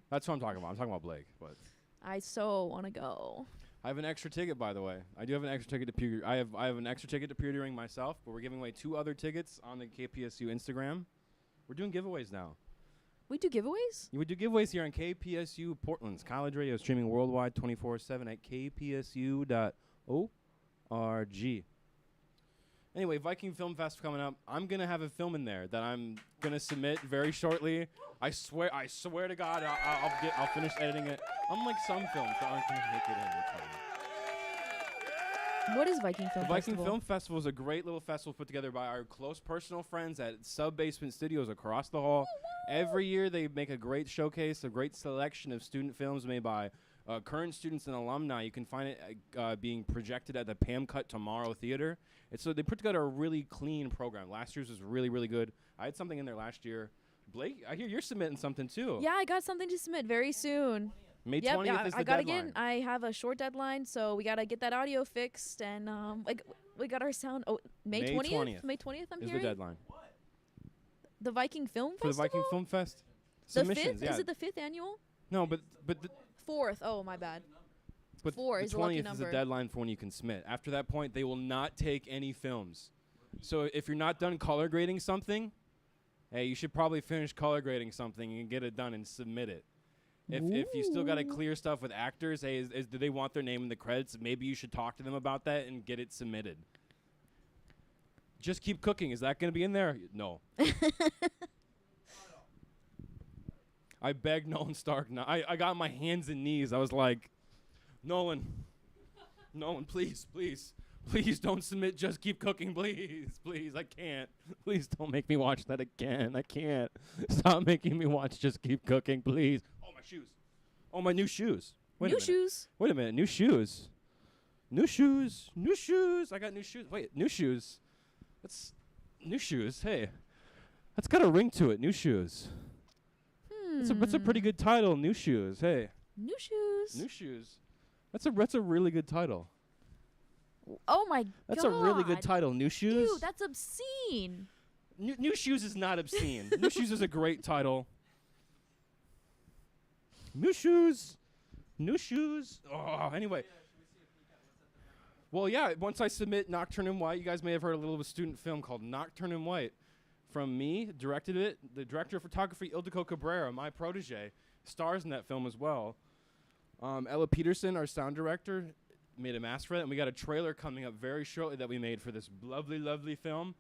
That's what I'm talking about. I'm talking about Blake, but I so want to go. I have an extra ticket, by the way. I do have an extra ticket to Purity. I have an extra ticket to Purity Ring myself, but we're giving away 2 other tickets on the KPSU Instagram. We're doing giveaways now. We do giveaways? You would do giveaways here on KPSU Portland's college radio, streaming worldwide 24/7 at kpsu.org. Anyway, Viking Film Fest coming up. I'm gonna have a film in there that I'm gonna submit very shortly. I swear to God, I'll finish editing it. Unlike some films that aren't gonna make it in time. What is Viking Film The Viking Festival? Film Festival is a great little festival put together by our close personal friends at Sub Basement Studios across the hall. Every year they make a great showcase, a great selection of student films made by current students and alumni. You can find it being projected at the Pam Cut Tomorrow Theater. So they put together a really clean program. Last year's was really, really good. I had something in there last year. Blake, I hear you're submitting something too. Yeah, I got something to submit very soon. May Yep, 20th is the I gotta deadline. I have a short deadline, so we gotta get that audio fixed, and we got our sound. Oh, May 20th. May 20th. I'm is hearing the deadline the Viking Film for Festival. the Viking Film Fest. The Submissions, 5th? yeah. Is it the 5th annual? No, but 4th. Oh, my bad. But 4 the is a lucky 20th is the number. deadline for when you can submit. After that point, they will not take any films. So if you're not done color grading something, hey, you should probably finish color grading something and get it done and submit it. If you still got to clear stuff with actors, hey, do they want their name in the credits? Maybe you should talk to them about that and get it submitted. Just Keep Cooking. Is that going to be in there? No. I begged Nolan Stark. I got on my hands and knees. I was like, Nolan, please don't submit Just Keep Cooking, please, I can't. Please don't make me watch that again. I can't. Stop making me watch Just Keep Cooking, please. Oh, my shoes. Oh, my new shoes. Wait a minute. shoes. Wait a minute, new shoes. New shoes. I got new shoes. Wait, new shoes. That's new shoes. Hey, that's got a ring to it. New shoes. That's a pretty good title. New shoes. Hey. New shoes. New shoes. That's a really good title. Oh my god. That's a really good title. New shoes. Dude, that's obscene. New shoes is not obscene. New shoes is a great title. New shoes. New shoes. Oh, anyway. Well, yeah, once I submit Nocturne in White, you guys may have heard a little of a student film called Nocturne in White. From me, directed it. The director of photography, Ildiko Cabrera, my protege, stars in that film as well. Ella Peterson, our sound director, made a mask for it, and we got a trailer coming up very shortly that we made for this lovely, lovely film.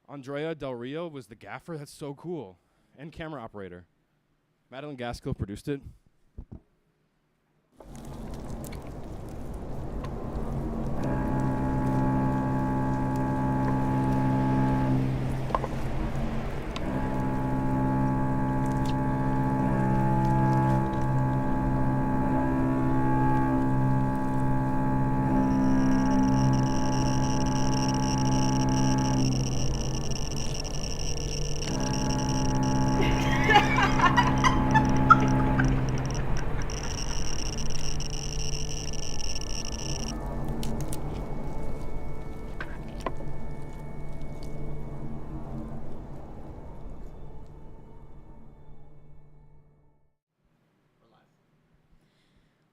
Andrea Del Rio was the gaffer. That's so cool. And camera operator. Madeline Gaskill produced it.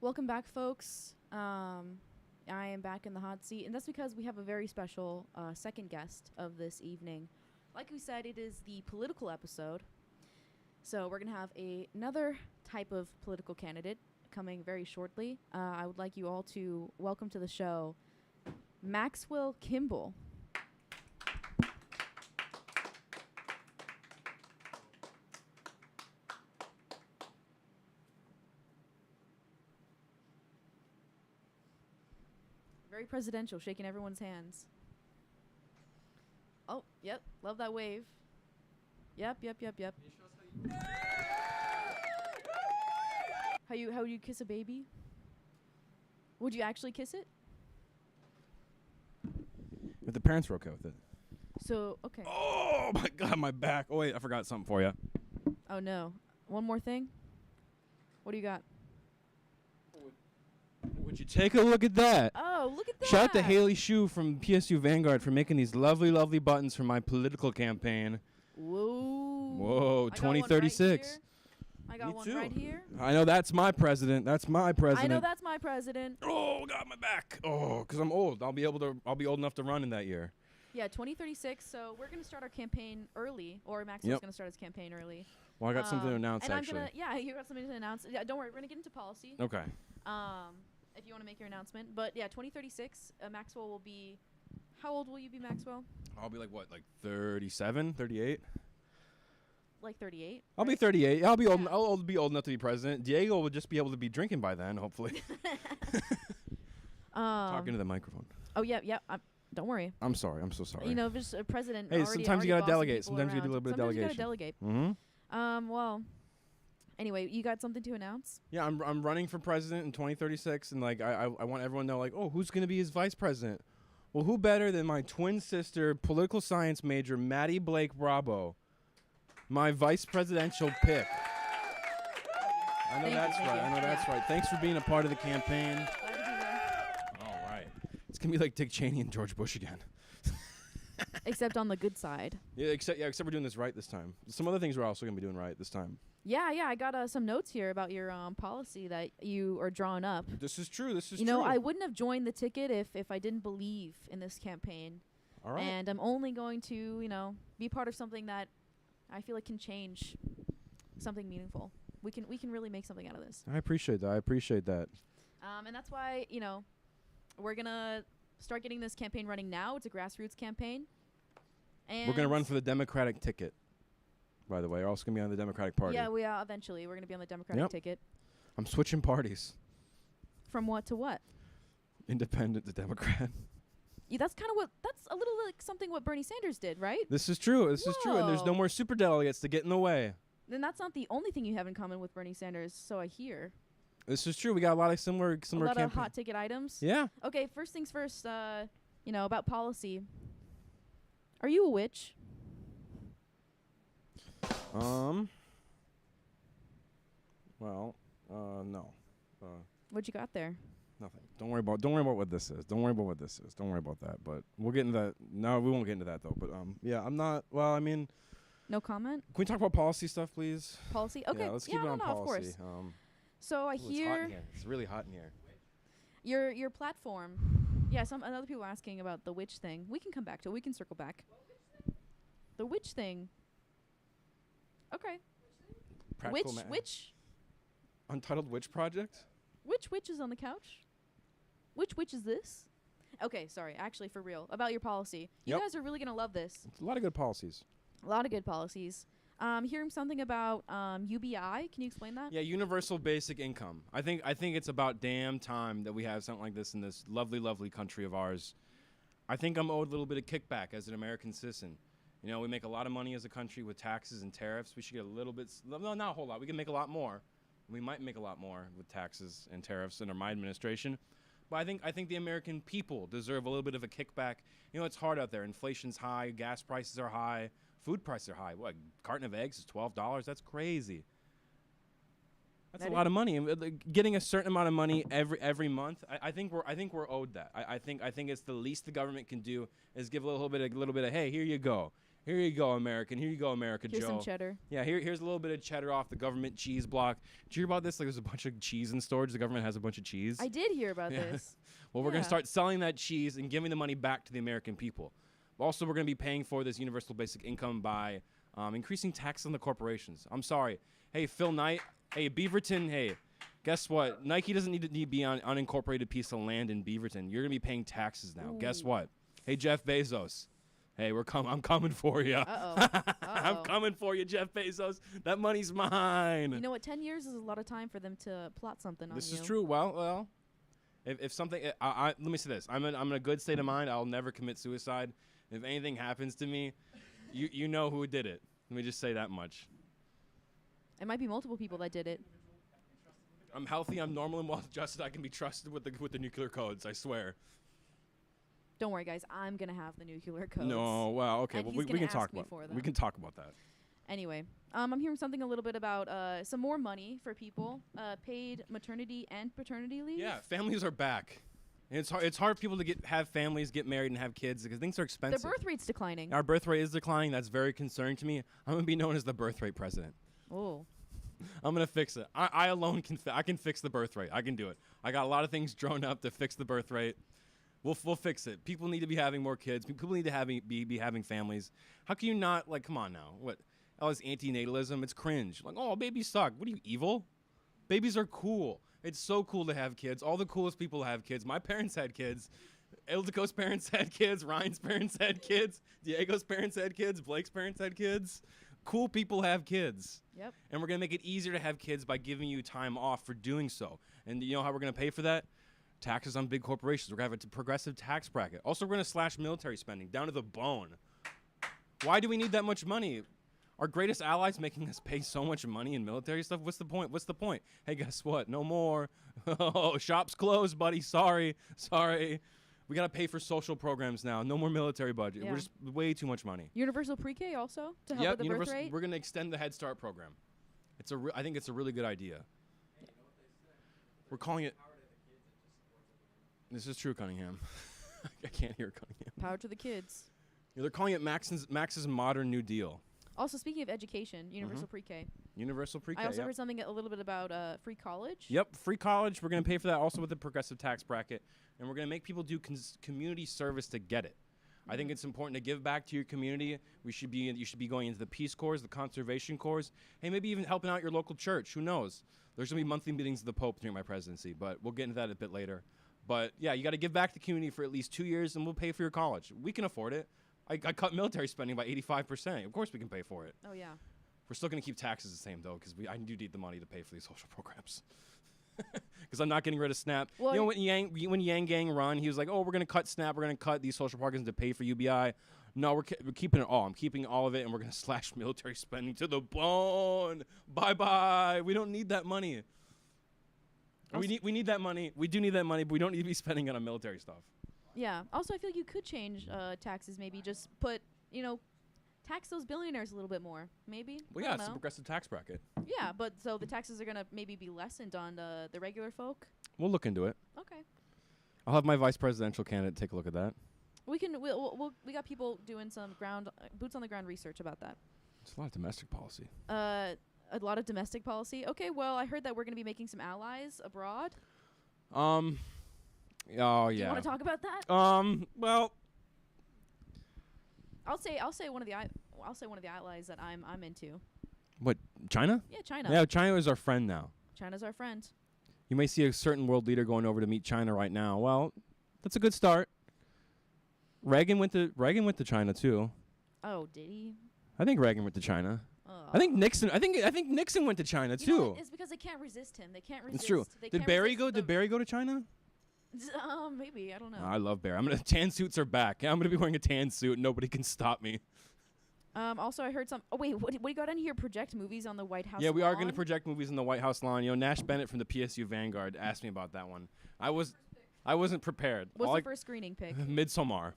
Welcome back, folks. I am back in the hot seat, and that's because we have a very special second guest of this evening. Like we said, it is the political episode. So we're going to have another type of political candidate coming very shortly. I would like you all to welcome to the show Maxwell Kimball. Very presidential, shaking everyone's hands. Yep. Love that wave. Yep. How you kiss a baby? Would you actually kiss it? If the parents were okay with it. So, okay. Oh my God, my back. Oh wait, I forgot something for you. Oh no. One more thing. What do you got? Would you take a look at that? Oh, look at that. Shout out to Haley Shue from PSU Vanguard for making these lovely, lovely buttons for my political campaign. Whoa. Whoa, I got 2036. I got Me one too. right here. I know that's my president. That's my president. I know that's my president. Oh, got my back. Oh, because I'm old. I'll be old enough to run in that year. Yeah, 2036. So we're gonna start our campaign early, or Maxwell's gonna start his campaign early. Well, I got something to announce and actually. you got something to announce. Yeah, don't worry, we're gonna get into policy. Okay. If you want to make your announcement, but yeah, 2036. Maxwell will be. How old will you be, Maxwell? I'll be like 37, 38? Like 38. I'll be 38. I'll be old. I'll be old enough to be president. Diego will just be able to be drinking by then, hopefully. Talking to the microphone. Oh yeah. Don't worry. I'm sorry. I'm so sorry. You know, just a president. Hey, already sometimes you gotta bossing delegate. people Sometimes you gotta do a around. little bit of Sometimes you gotta delegation. delegate. Well. Anyway, you got something to announce? Yeah, I'm running for president in 2036, and I want everyone to know who's gonna be his vice president. Well, who better than my twin sister, political science major Maddie Blake Bravo, my vice presidential pick. I know that's right. Thanks for being a part of the campaign. Glad to be there. All right. It's going to be like Dick Cheney and George Bush again. Except on the good side. Yeah, except we're doing this right this time. Some other things we're also going to be doing right this time. Yeah, I got some notes here about your policy that you are drawing up. This is true. You know, I wouldn't have joined the ticket if I didn't believe in this campaign. All right. And I'm only going to, be part of something that I feel like can change something meaningful. We can really make something out of this. I appreciate that. And that's why, we're going to start getting this campaign running now. It's a grassroots campaign. And We're going to run for the Democratic ticket, by the way. We're also going to be on the Democratic Party. Yeah, we are eventually. We're going to be on the Democratic ticket. I'm switching parties. From what to what? Independent to Democrat. Yeah, that's a little like something what Bernie Sanders did, right? This is true. This is true. And there's no more superdelegates to get in the way. Then that's not the only thing you have in common with Bernie Sanders, so I hear. This is true. We got a lot of similar A lot campaign. of hot ticket items. Yeah. Okay, first things first, about policy. Are you a witch? Well, no. What you got there? Nothing. Don't worry about what this is. Don't worry about that. But we'll get into that. No, we won't get into that though. But yeah, I'm not. Well, I mean. No comment. Can we talk about policy stuff, please? Policy. Okay. Yeah, let's keep it on policy. Of course. So I It's hot hear in here. It's really hot in here. your platform. Yeah, some other people asking about the witch thing. We can come back to it. We can circle back. The witch thing. Okay. Which Untitled Witch Project? Which witch is on the couch? Which witch is this? Okay, sorry. Actually, for real. About your policy. You guys are really going to love this. It's a lot of good policies. A lot of good policies. Hearing something about UBI. Can you explain that? Yeah, universal basic income. I think it's about damn time that we have something like this in this lovely, lovely country of ours. I think I'm owed a little bit of kickback as an American citizen. You know, we make a lot of money as a country with taxes and tariffs. We should get a little bit, no, not a whole lot. We can make a lot more. We might make a lot more with taxes and tariffs under my administration. But I think the American people deserve a little bit of a kickback. You know, it's hard out there. Inflation's high. Gas prices are high. Food prices are high. What, a carton of eggs is $12? That's crazy. That's a lot of money. Getting a certain amount of money every month, I think we're owed that. I think it's the least the government can do is give a little bit of hey, here you go. Here you go, American. Here you go, America, Joe. Here's some cheddar. Yeah, here's a little bit of cheddar off the government cheese block. Did you hear about this? Like, there's a bunch of cheese in storage. The government has a bunch of cheese. I did hear about this. Well, we're going to start selling that cheese and giving the money back to the American people. Also, we're going to be paying for this universal basic income by increasing taxes on the corporations. I'm sorry. Hey, Phil Knight. Hey, Beaverton. Hey, guess what? Nike doesn't need to be on an unincorporated piece of land in Beaverton. You're going to be paying taxes now. Ooh. Guess what? Hey, Jeff Bezos. Hey, I'm coming for you. I'm coming for you, Jeff Bezos. That money's mine. You know what? 10 years is a lot of time for them to plot something on you. This is true. Well, if something, let me say this. I'm in a good state of mind. I'll never commit suicide. If anything happens to me, you know who did it. Let me just say that much. It might be multiple people that did it. I'm healthy. I'm normal and well-adjusted. I can be trusted with the nuclear codes. I swear. Don't worry, guys. I'm gonna have the nuclear codes. No, well, okay. And Well, he's we can gonna talk ask me about. for We them. can talk about that. Anyway, I'm hearing something a little bit about some more money for people, paid maternity and paternity leave. Yeah, families are back. And it's hard for people to have families, get married, and have kids because things are Their expensive. birth rate's declining. Our birth rate is declining. That's very concerning to me. I'm gonna be known as the birth rate president. Oh. I'm gonna fix it. I alone can. I can fix the birth rate. I can do it. I got a lot of things drawn up to fix the birth rate. We'll fix it. People need to be having more kids. People need to be having families. How can you not, like, come on now? What? All this antinatalism, it's cringe. Like, oh, babies suck. What are you, evil? Babies are cool. It's so cool to have kids. All the coolest people have kids. My parents had kids. Ildico's parents had kids. Ryan's parents had kids. Diego's parents had kids. Blake's parents had kids. Cool people have kids. Yep. And we're going to make it easier to have kids by giving you time off for doing so. And you know how we're going to pay for that? Taxes on big corporations. We're going to have a progressive tax bracket. Also, we're going to slash military spending down to the bone. Why do we need that much money? Our greatest allies making us pay so much money in military stuff. What's the point? What's the point? Hey, guess what? No more. Oh, shop's closed, buddy. Sorry. We got to pay for social programs now. No more military budget. Yeah. We're just way too much money. Universal pre-K also to help with the birth rate. We're going to extend the Head Start program. I think it's a really good idea. We're calling it. This is true, Cunningham. I can't hear Cunningham. Power to the kids. Yeah, they're calling it Max's Modern New Deal. Also, speaking of education, universal pre-K. Universal pre-K. I also yep. heard something a little bit about free college. Yep, free college. We're going to pay for that also with the progressive tax bracket. And we're going to make people do community service to get it. I think it's important to give back to your community. You should be going into the Peace Corps, the Conservation Corps. Hey, maybe even helping out your local church. Who knows? There's going to be monthly meetings of the Pope during my presidency, but we'll get into that a bit later. But yeah, you got to give back to the community for at least 2 years, and we'll pay for your college. We can afford it. I cut military spending by 85%. Of course we can pay for it. Oh, yeah. We're still going to keep taxes the same, though, because I do need the money to pay for these social programs. Because I'm not getting rid of SNAP. Well, you know, when Yang Gang run, he was like, oh, we're going to cut SNAP. We're going to cut these social programs to pay for UBI. No, we're keeping it all. I'm keeping all of it, and we're going to slash military spending to the bone. Bye-bye. We don't need that money. We need that money. We do need that money, but we don't need to be spending it on military stuff. Yeah. Also, I feel like you could change taxes. Maybe just tax those billionaires a little bit more. Maybe. Well, I yeah, don't it's a know. progressive tax bracket. Yeah, but so the taxes are gonna maybe be lessened on the regular folk. We'll look into it. Okay. I'll have my vice presidential candidate take a look at that. We got people doing some boots on the ground research about that. It's a lot of domestic policy. A lot of domestic policy. Okay, well, I heard that we're going to be making some allies abroad. Oh yeah. Do you want to talk about that? Well, I'll say one of the allies that I'm into. what, China? Yeah, China. Yeah, China is our friend now. China's our friend. You may see a certain world leader going over to meet China right now. Well, that's a good start. Reagan went to China too. Oh, did he? I think Reagan went to China. I think Nixon. I think Nixon went to China You know too. what? It's because they can't resist him. They can't resist. It's true. Did Barry go? Did Barry go to China? Maybe, I don't know. I love Barry. Tan suits are back. I'm gonna be wearing a tan suit. Nobody can stop me. Also, I heard some. Oh wait, what you got in here? Project movies on the White House. Yeah, we are lawn? going to project movies in the White House lawn. You know, Nash Bennett from the PSU Vanguard asked me about that one. I wasn't prepared. What's the first screening pick? Midsommar.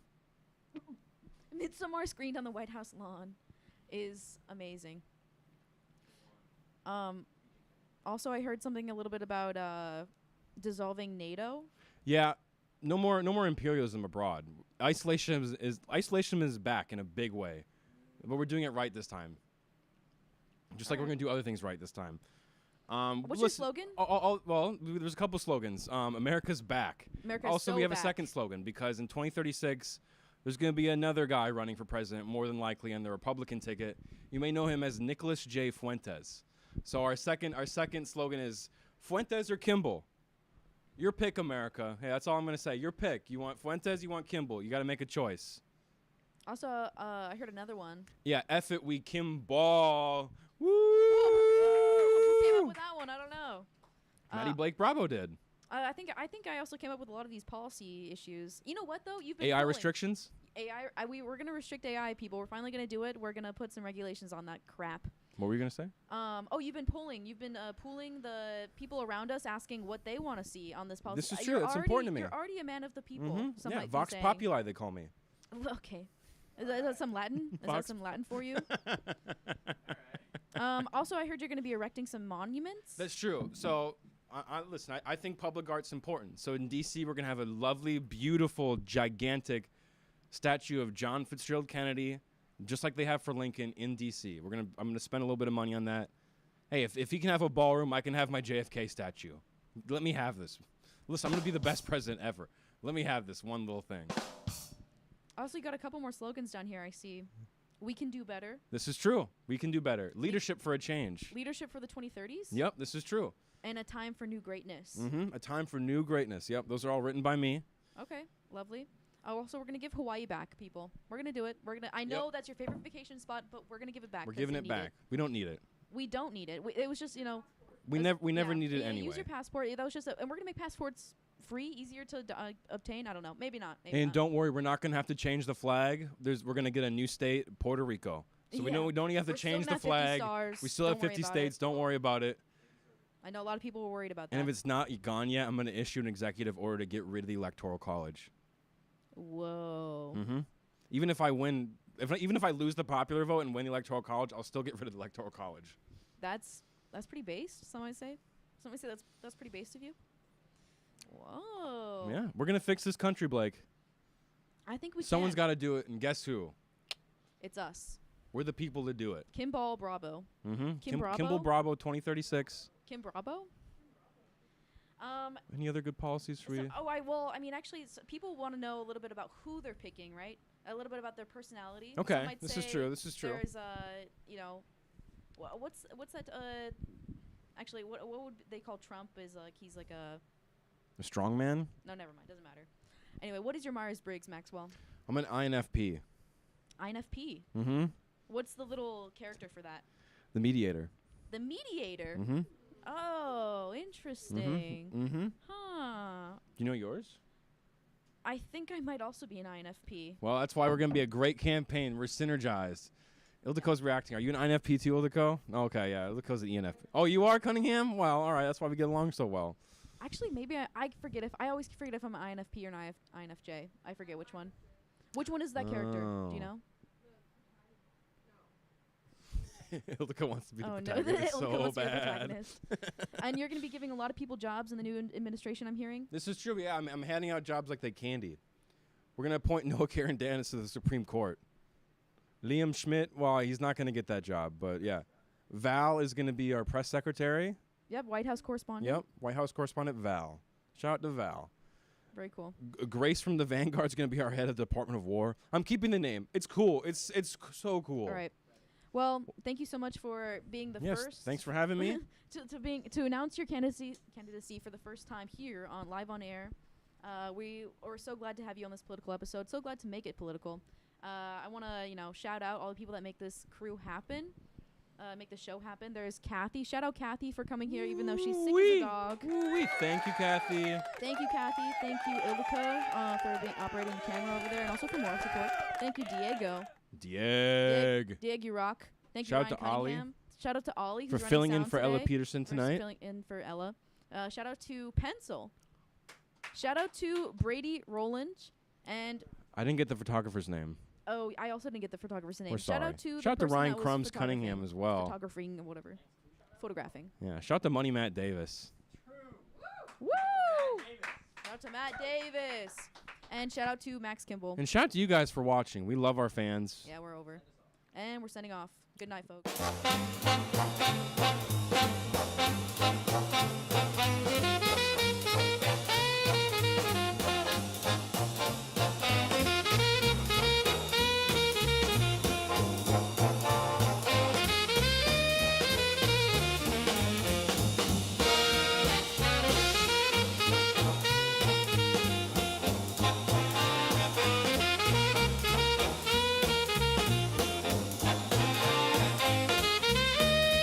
Midsommar screened on the White House lawn is amazing. Also, I heard something a little bit about dissolving NATO. Yeah, no more imperialism abroad. Isolation is back in a big way, but we're doing it right this time. Just like we're going to do other things right this time. What's your slogan? Well, there's a couple slogans. America's back. America's also, so we have back. a second slogan because in 2036, there's going to be another guy running for president, more than likely, on the Republican ticket. You may know him as Nicholas J. Fuentes. So our second slogan is Fuentes or Kimball. Your pick, America. Hey, that's all I'm going to say. Your pick. You want Fuentes, you want Kimball. You got to make a choice. Also, I heard another one. Yeah, F it, we Kimball. Woo! Who came up with that one? I don't know. Maddie Blake Bravo did. I think I also came up with a lot of these policy issues. You know what though? You've been AI polling. restrictions? We're gonna restrict AI, people. We're finally gonna do it. We're gonna put some regulations on that crap. What were you gonna say? You've been polling. You've been pooling the people around us, asking what they want to see on this policy. This is true. It's important to me. You're already a man of the people. Mhm. Some Yeah, might be Vox saying. Populi, they call me. Okay. Is that some Latin? Is that Vox- some Latin for you? Also, I heard you're going to be erecting some monuments. That's true. So, listen, I think public art's important. So in D.C., we're going to have a lovely, beautiful, gigantic statue of John Fitzgerald Kennedy, just like they have for Lincoln in D.C. I'm going to spend a little bit of money on that. Hey, if he can have a ballroom, I can have my JFK statue. Let me have this. Listen, I'm going to be the best president ever. Let me have this one little thing. Also, you got a couple more slogans down here, I see. We can do better. This is true. We can do better. Leadership for a change. Leadership for the 2030s. Yep, this is true. And a time for new greatness. A time for new greatness. Yep, those are all written by me. Okay, lovely. Also, we're gonna give Hawaii back, people. We're gonna do it. I know that's your favorite vacation spot, but we're gonna give it back. We're 'cause giving they it need back. We don't need it. We don't need it. It was just, We never needed it yeah, anyway. Use your passport. That was just, and we're gonna make passports free, easier to obtain. I don't know. Maybe not. Maybe And not. don't worry, we're not gonna have to change the flag. We're gonna get a new state, Puerto Rico. So we Yeah. don't even have to We're still change gonna the have 50 flag. stars. We still Don't have worry 50 about states. it. Don't worry about it. I know a lot of people were worried about that. And if it's not gone yet, I'm gonna issue an executive order to get rid of the Electoral College. Whoa. Even if I win, even if I lose the popular vote and win the Electoral College, I'll still get rid of the Electoral College. That's pretty based. Some might say. That's pretty based of you. Whoa. Yeah, we're gonna fix this country, Blake. I think we Someone's can. got to do it, and guess who? It's us. We're the people to do it. Kimball Bravo. Mm-hmm. Bravo? Kimball Bravo 2036. Kim Bravo. Any other good policies for you? Actually, people want to know a little bit about who they're picking, right? A little bit about their personality. Okay, Some might this is say true. This is true. There's what's that? Actually, what would they call Trump? Is he's like A strong man? no, never mind, doesn't matter. Anyway, what is your Myers-Briggs, Maxwell? I'm an INFP. INFP. Mm-hmm. What's the little character for that? The mediator. The mediator. Mm-hmm. Oh, interesting. Mm-hmm. Huh. Do you know yours? I think I might also be an INFP. Well, that's why we're going to be a great campaign. We're synergized. Ildico's reacting. Are you an INFP too, Ildico? Okay, yeah. Ildico's an ENFP. Oh, you are, Cunningham? Well, all right. That's why we get along so well. Actually, maybe I always forget if I'm an INFP or an INFJ. I forget which one. Which one is that character? Do you know? Ildico wants to be the Oh no, protagonist Ildico so wants to be the bad. protagonist. And you're going to be giving a lot of people jobs in the new administration, I'm hearing. This is true. Yeah, I'm handing out jobs like they candy. We're going to appoint Noah Karen Dennis to the Supreme Court. Liam Schmidt, well, he's not going to get that job, but yeah. Val is going to be our press secretary. Yep, White House correspondent. Yep, White House correspondent Val. Shout out to Val. Very cool. Grace from the Vanguard is going to be our head of the Department of War. I'm keeping the name. It's cool. It's so cool. All right. Well, thank you so much for being the Yes, first. thanks for having me. to announce your candidacy for the first time here on live on air. We are so glad to have you on this political episode. So glad to make it political. I want to shout out all the people that make this crew happen. Make the show happen. There's Kathy. Shout out Kathy for coming here, even though she's sick as a dog. Ooh-wee. Thank you, Kathy. Thank you, Kathy. Thank you, Ildica, for being operating the camera over there, and also for moral support. Thank you, Diego. Diego, you rock. Thank Shout out you, to Ryan Ollie. Cunningham. Shout out to Ollie For who's filling running in sound for Ella today. Peterson tonight. Filling in for Ella. Shout out to Pencil. Shout out to Brady Rowland. And I didn't get the photographer's name. I also didn't get the photographer's name. We're Shout sorry. out to Shout out the to person Ryan that was Crumbs Cunningham as well. Photographing or whatever. Photographing. Yeah, shout out to Money Matt Davis. Woo! Shout out to Matt Davis. And shout out to Max Kimball. And shout out to you guys for watching. We love our fans. Yeah, we're over. And we're sending off. Good night, folks.